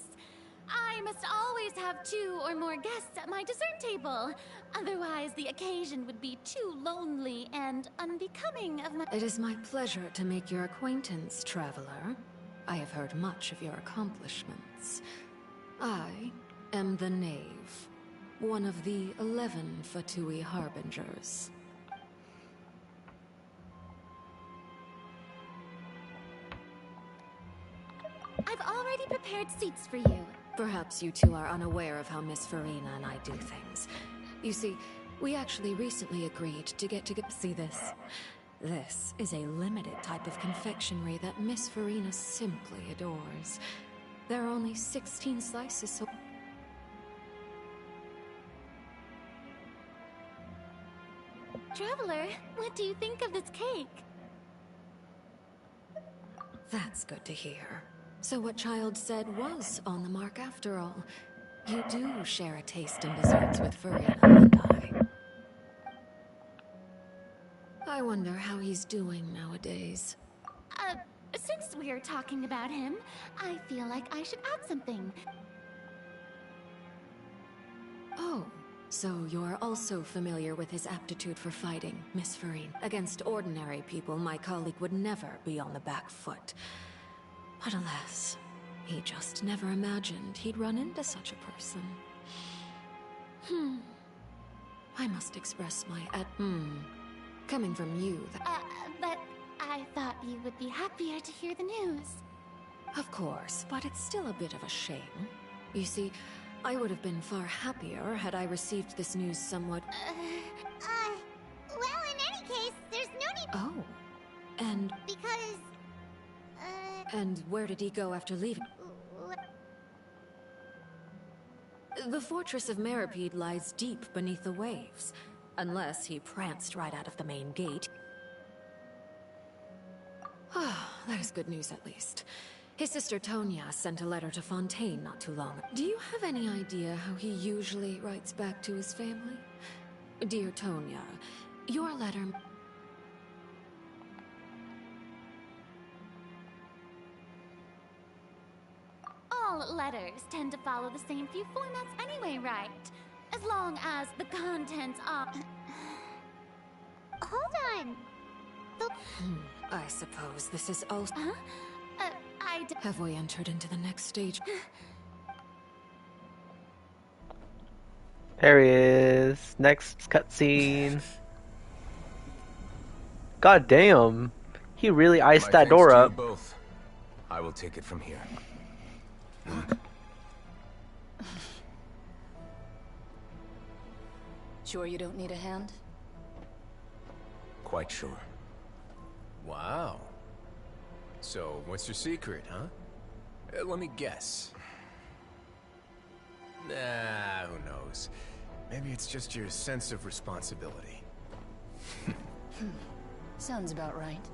I must always have 2 or more guests at my dessert table. Otherwise, the occasion would be too lonely and unbecoming of my— It is my pleasure to make your acquaintance, traveler. I have heard much of your accomplishments. I am the Knave, one of the 11 Fatui Harbingers. I've already prepared seats for you. Perhaps you two are unaware of how Miss Farina and I do things. You see, we actually recently agreed to get see this. This is a limited type of confectionery that Miss Farina simply adores. There are only 16 slices, so... Traveler, what do you think of this cake? That's good to hear. So what Child said was on the mark after all. You do share a taste in desserts with Farina and I wonder how he's doing nowadays. Since we're talking about him, I feel like I should add something. Oh, so you're also familiar with his aptitude for fighting, Miss Farina. Against ordinary people, my colleague would never be on the back foot. But alas, he just never imagined he'd run into such a person. I must express my coming from you. But I thought you would be happier to hear the news. Of course, but it's still a bit of a shame. You see, I would have been far happier had I received this news somewhat... well, in any case, there's no need... Oh, and... Because... And where did he go after leaving? The fortress of Meripede lies deep beneath the waves. Unless he pranced right out of the main gate. Ah, that is good news at least. His sister Tonya sent a letter to Fontaine not too long. Do you have any idea how he usually writes back to his family? Dear Tonya, your letter... All letters tend to follow the same few formats anyway, right? As long as the contents are... Hold on. I suppose this is also... Huh? Have we entered into the next stage? There he is. Next cutscene. God damn. He really iced that door up. Both. I will take it from here. Sure you don't need a hand? Quite sure. Wow. So, what's your secret, huh? Let me guess. Nah, who knows? Maybe it's just your sense of responsibility. Sounds about right.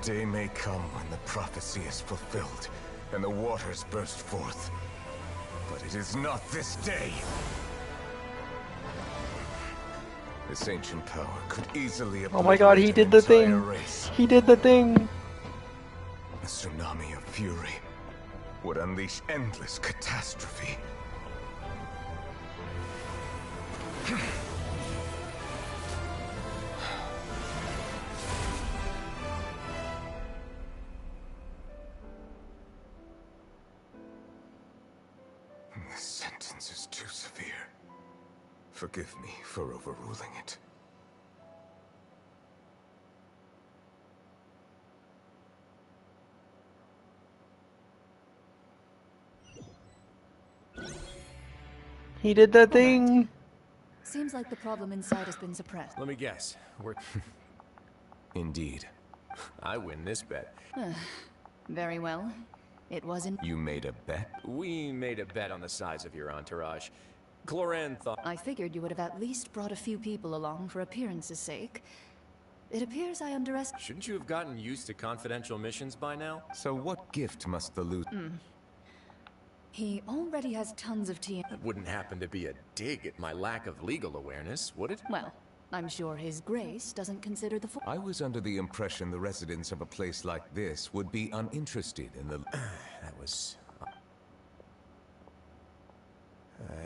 Day may come when the prophecy is fulfilled, and the waters burst forth. But it is not this day. This ancient power could easily Oh my god, he did the thing! He did the thing! A tsunami of fury would unleash endless catastrophe. This sentence is too severe. Forgive me for overruling it. He did the thing! Seems like the problem inside has been suppressed. Let me guess. We're... Indeed. I win this bet. Very well. It wasn't. You made a bet? We made a bet on the size of your entourage. Cloran thought... I figured you would have at least brought a few people along for appearance's sake. It appears I underestimated... Shouldn't you have gotten used to confidential missions by now? So what gift must the loot... He already has tons of TM... That wouldn't happen to be a dig at my lack of legal awareness, would it? Well, I'm sure His Grace doesn't consider the... I was under the impression the residents of a place like this would be uninterested in the... That was...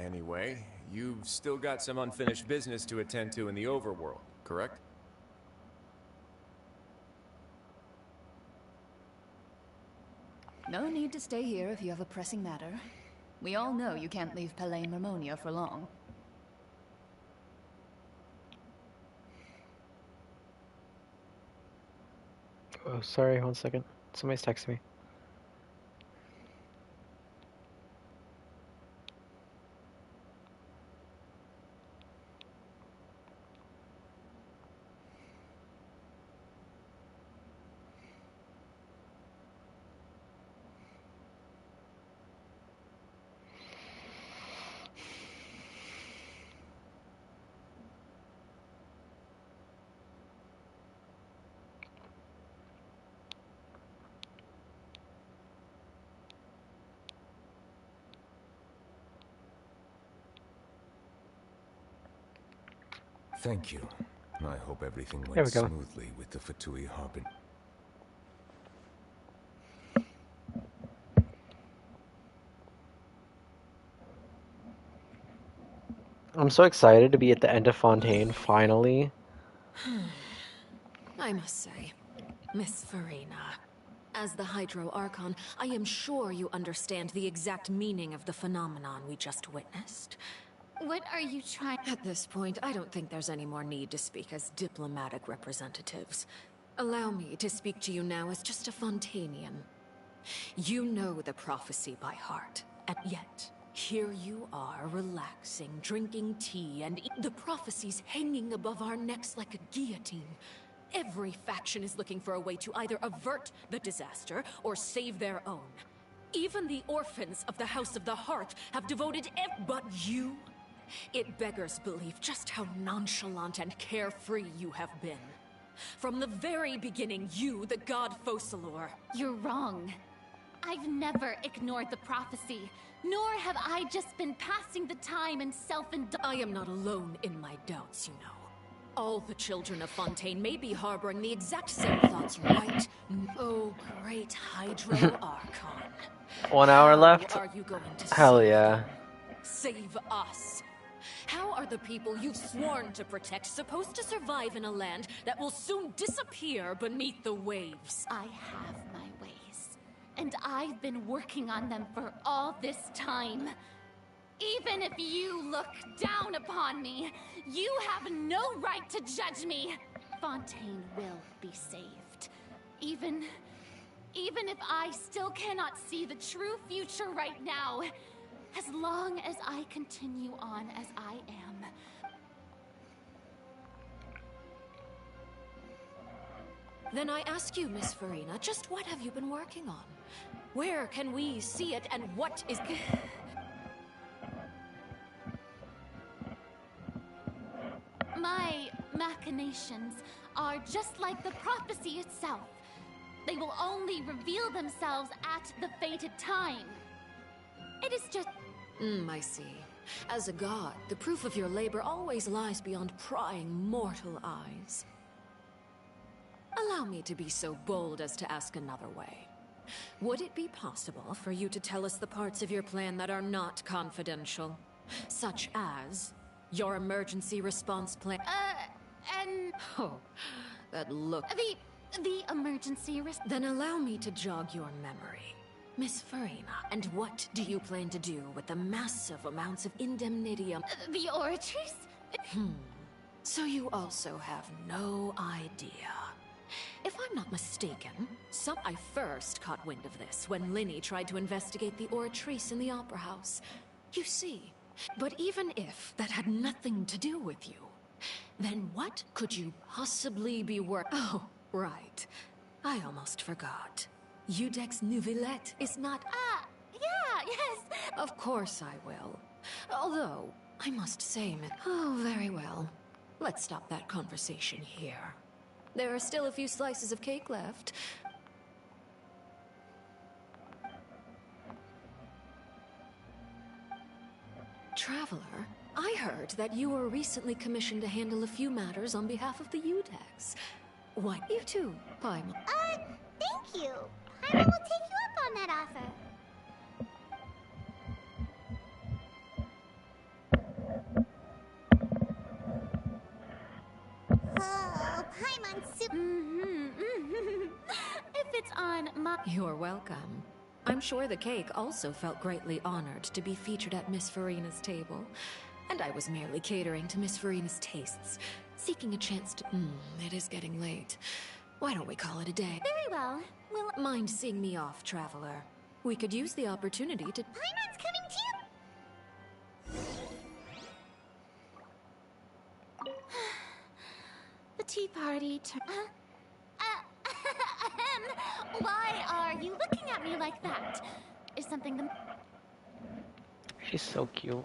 Anyway, you've still got some unfinished business to attend to in the overworld, correct? No need to stay here if you have a pressing matter. We all know you can't leave Pelaine Mermonia for long. Oh, sorry, 1 second. Somebody's texting me. Thank you. I hope everything There went we go. smoothly with the Fatui Harbin. I'm so excited to be at the end of Fontaine, finally. I must say, Miss Farina, as the Hydro Archon, I am sure you understand the exact meaning of the phenomenon we just witnessed. What are you trying... At this point, I don't think there's any more need to speak as diplomatic representatives. Allow me to speak to you now as just a Fontainian. You know the prophecy by heart, and yet, here you are, relaxing, drinking tea, and the prophecy's hanging above our necks like a guillotine. Every faction is looking for a way to either avert the disaster or save their own. Even the orphans of the House of the Hearth have devoted but you? It beggars belief just how nonchalant and carefree you have been. From the very beginning, you, the god Focalor... You're wrong. I've never ignored the prophecy, nor have I just been passing the time in self-indulgence. I am not alone in my doubts, you know. All the children of Fontaine may be harboring the exact same thoughts, right? Oh, great Hydro Archon. 1 hour left? How are you going to Hell yeah. Save us? How are the people you've sworn to protect supposed to survive in a land that will soon disappear beneath the waves? I have my ways, and I've been working on them for all this time. Even if you look down upon me, you have no right to judge me. Fontaine will be saved. Even if I still cannot see the true future right now, as long as I continue on as I am. Then I ask you, Miss Farina, just what have you been working on? Where can we see it, and what is... My machinations are just like the prophecy itself. They will only reveal themselves at the fated time. It is just... I see. As a god, the proof of your labor always lies beyond prying mortal eyes. Allow me to be so bold as to ask another way. Would it be possible for you to tell us the parts of your plan that are not confidential? Such as your emergency response plan? And... Oh, that look... The emergency Then allow me to jog your memory. Miss Farina, and what do you plan to do with the massive amounts of indemnitium? The Oratrice? So you also have no idea. If I'm not mistaken, I first caught wind of this when Linny tried to investigate the Oratrice in the Opera House. You see, but even if that had nothing to do with you, then what could you possibly be Oh, right. I almost forgot. Udex Nouvillette is not... yeah, yes. Of course I will. Although, I must say... Oh, very well. Let's stop that conversation here. There are still a few slices of cake left. Traveler, I heard that you were recently commissioned to handle a few matters on behalf of the Udex. Why, you too, Paimon. Thank you. Paimon will take you up on that offer. Oh, Paimon's super... If it's on my... You're welcome. I'm sure the cake also felt greatly honored to be featured at Miss Farina's table. And I was merely catering to Miss Farina's tastes, seeking a chance to... it is getting late. Why don't we call it a day? Very well. Will... Mind seeing me off, Traveler? We could use the opportunity to... Paimon's coming too! The tea party why are you looking at me like that? Is something the... She's so cute.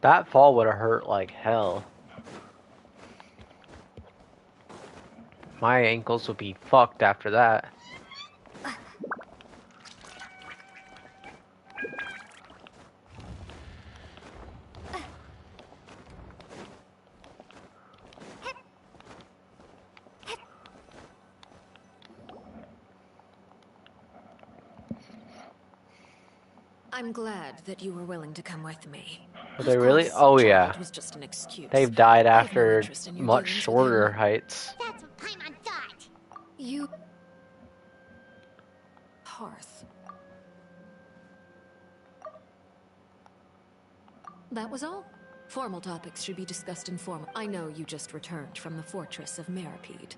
That fall would have hurt like hell. My ankles would be fucked after that. I'm glad that you were willing to come with me. Were they really? Oh yeah. It was just an excuse. They've died after much shorter heights. That's what Paimon thought. You... Hearth. That was all. Formal topics should be discussed informally. I know you just returned from the fortress of Meripede.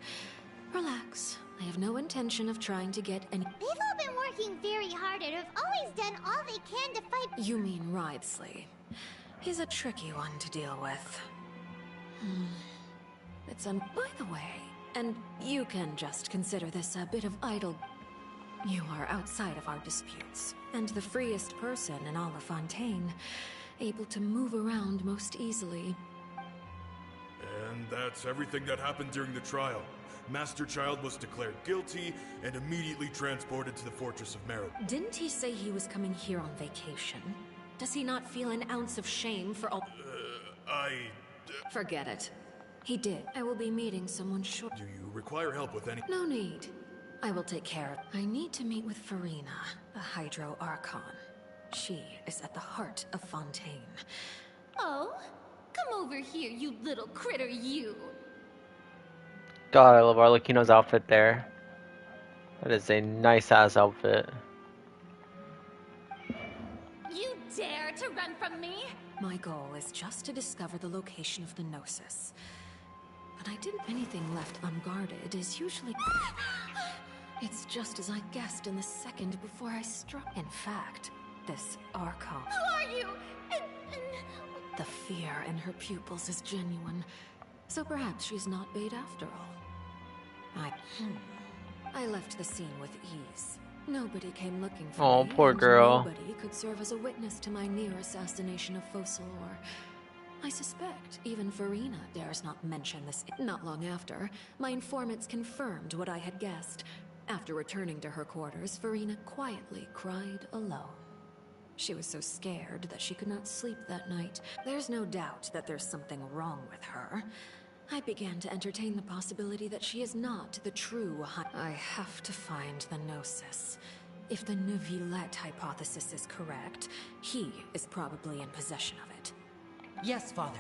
Relax. I have no intention of trying to get any... They've all been working very hard and have always done all they can to fight... You mean Wriothesley. He's a tricky one to deal with. It's by the way, and you can just consider this a bit of idle... You are outside of our disputes, and the freest person in all of Fontaine, able to move around most easily. And that's everything that happened during the trial. Master Child was declared guilty and immediately transported to the Fortress of Meripede. Didn't he say he was coming here on vacation? Does he not feel an ounce of shame for all... Forget it. He did. I will be meeting someone short... Do you require help with any... No need. I will take care of... I need to meet with Farina, the Hydro Archon. She is at the heart of Fontaine. Oh? Come over here, you little critter, you! God, I love Arlecchino's outfit there. That is a nice-ass outfit. You dare to run from me? My goal is just to discover the location of the Gnosis. But I didn't... Anything left unguarded is usually... It's just as I guessed in the second before I struck. In fact, this Archon... Who are you? The fear in her pupils is genuine. So perhaps she's not bait after all. I left the scene with ease. Nobody came looking for Oh, me. poor and girl. Nobody could serve as a witness to my near assassination of Focalor. I suspect even Farina dares not mention this. Not long after, my informants confirmed what I had guessed. After returning to her quarters, Farina quietly cried alone. She was so scared that she could not sleep that night. There's no doubt that there's something wrong with her. I began to entertain the possibility that she is not the true I have to find the Gnosis. If the Neuvillette hypothesis is correct, he is probably in possession of it. Yes, Father.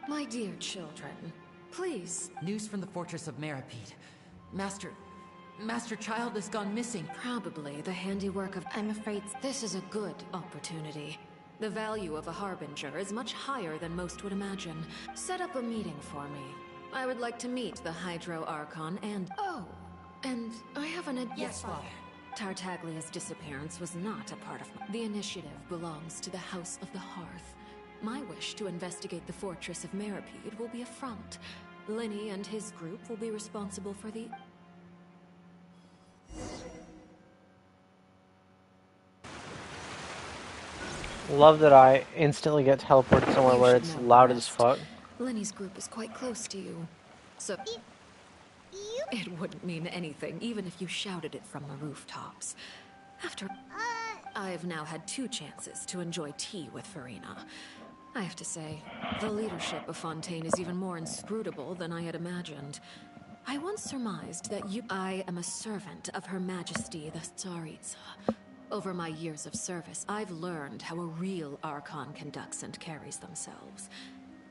My dear children, please. News from the Fortress of Meripede. Master Child has gone missing. Probably the handiwork of... I'm afraid this is a good opportunity. The value of a Harbinger is much higher than most would imagine. Set up a meeting for me. I would like to meet the Hydro Archon and... Oh, and I have an... Yes, Father. Tartaglia's disappearance was not a part of the initiative belongs to the House of the Hearth. My wish to investigate the Fortress of Meripede will be a front. Lenny and his group will be responsible for the... Love that I instantly get teleported somewhere where it's loud as fuck. Lenny's group is quite close to you, so... It wouldn't mean anything, even if you shouted it from the rooftops. After... I've now had 2 chances to enjoy tea with Farina. I have to say, the leadership of Fontaine is even more inscrutable than I had imagined. I once surmised that I am a servant of Her Majesty the Tsaritsa. Over my years of service, I've learned how a real Archon conducts and carries themselves.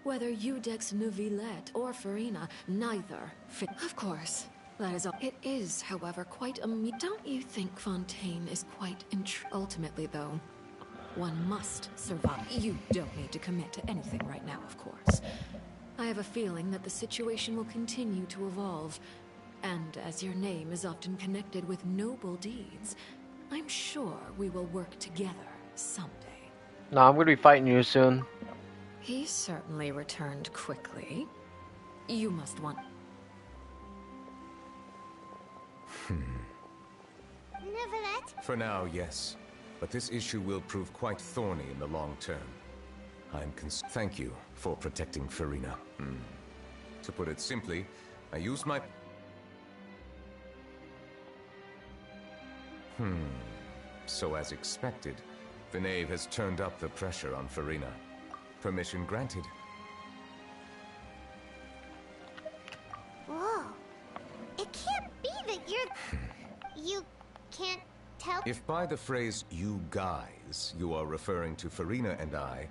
Whether Eudex Neuvillette or Farina, neither fit. Of course, that is all. It is, however, quite Don't you think Fontaine is quite Ultimately, though, one must survive. You don't need to commit to anything right now, of course. I have a feeling that the situation will continue to evolve. And as your name is often connected with noble deeds, I'm sure we will work together someday. No, I'm gonna be fighting you soon. He certainly returned quickly. You must want... Neuvillette? For now, yes. But this issue will prove quite thorny in the long term. Thank you for protecting Farina. To put it simply, I used my... So as expected, Venave has turned up the pressure on Farina. Permission granted. Whoa. It can't be that you can't tell... If by the phrase, you guys, you are referring to Farina and I...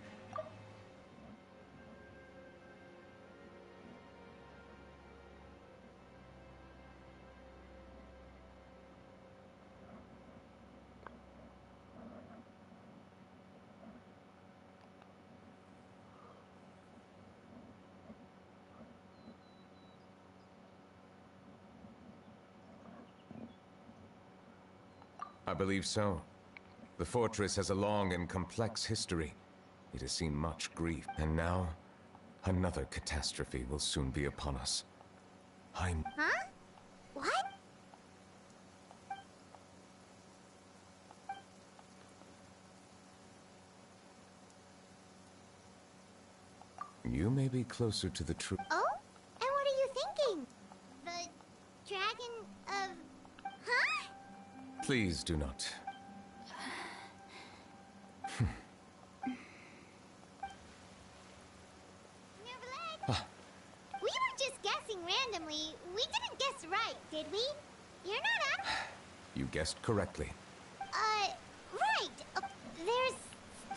I believe so. The fortress has a long and complex history. It has seen much grief, and now, another catastrophe will soon be upon us. Huh? What? You may be closer to the truth. Oh? And what are you thinking? The dragon of... Huh? Please do not. We were just guessing randomly. We didn't guess right, did we? You're not out. You guessed correctly. Right. There's...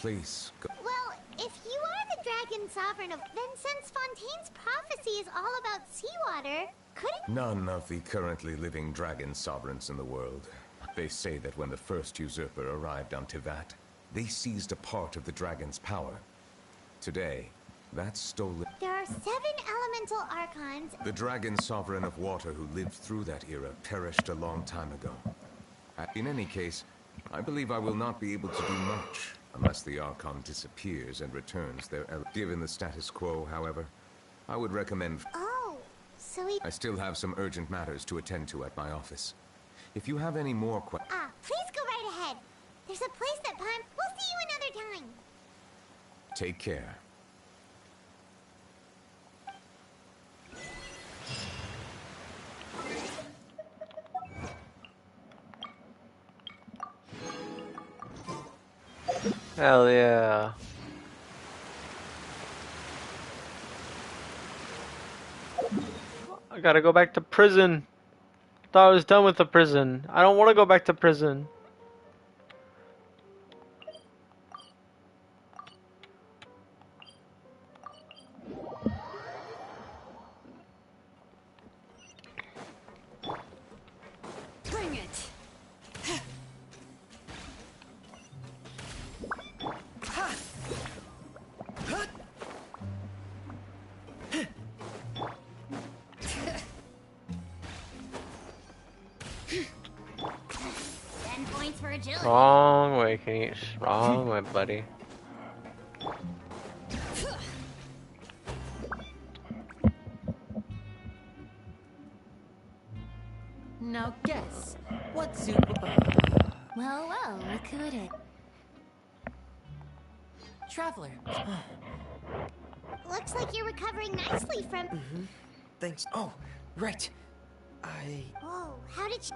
Please, go. Well, if you are the dragon sovereign of... Then since Fontaine's prophecy is all about seawater, couldn't... None of the currently living dragon sovereigns in the world. They say that when the first usurper arrived on Tivat, they seized a part of the dragon's power. Today, that stolen... There are 7 elemental archons... The dragon sovereign of water who lived through that era perished a long time ago. In any case, I believe I will not be able to do much unless the Archon disappears and returns their... Given the status quo, however, I would recommend... Oh, so we... I still have some urgent matters to attend to at my office. If you have any more questions... please go right ahead. There's a place that Paimon... We'll see you another time. Take care. Hell yeah. I gotta go back to prison. Thought I was done with the prison. I don't want to go back to prison. Bring it. 10 points for agility. Wrong way, Kanish. Wrong way, buddy. Now guess, what super... Well, look who it is. Traveler. Looks like you're recovering nicely from... Thanks. Oh, right. Whoa, how did she...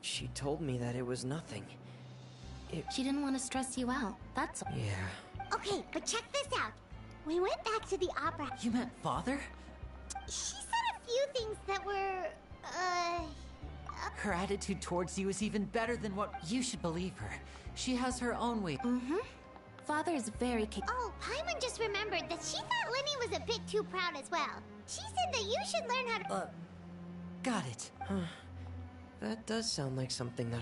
She told me that it was nothing. She didn't want to stress you out, that's all. Yeah. Okay, but check this out. We went back to the opera. You meant father? She said a few things that were... Her attitude towards you is even better than what you should believe her. She has her own way. Father is very Oh, Paimon just remembered that she thought Lenny was a bit too proud as well. She said that you should learn how to... Got it. That does sound like something that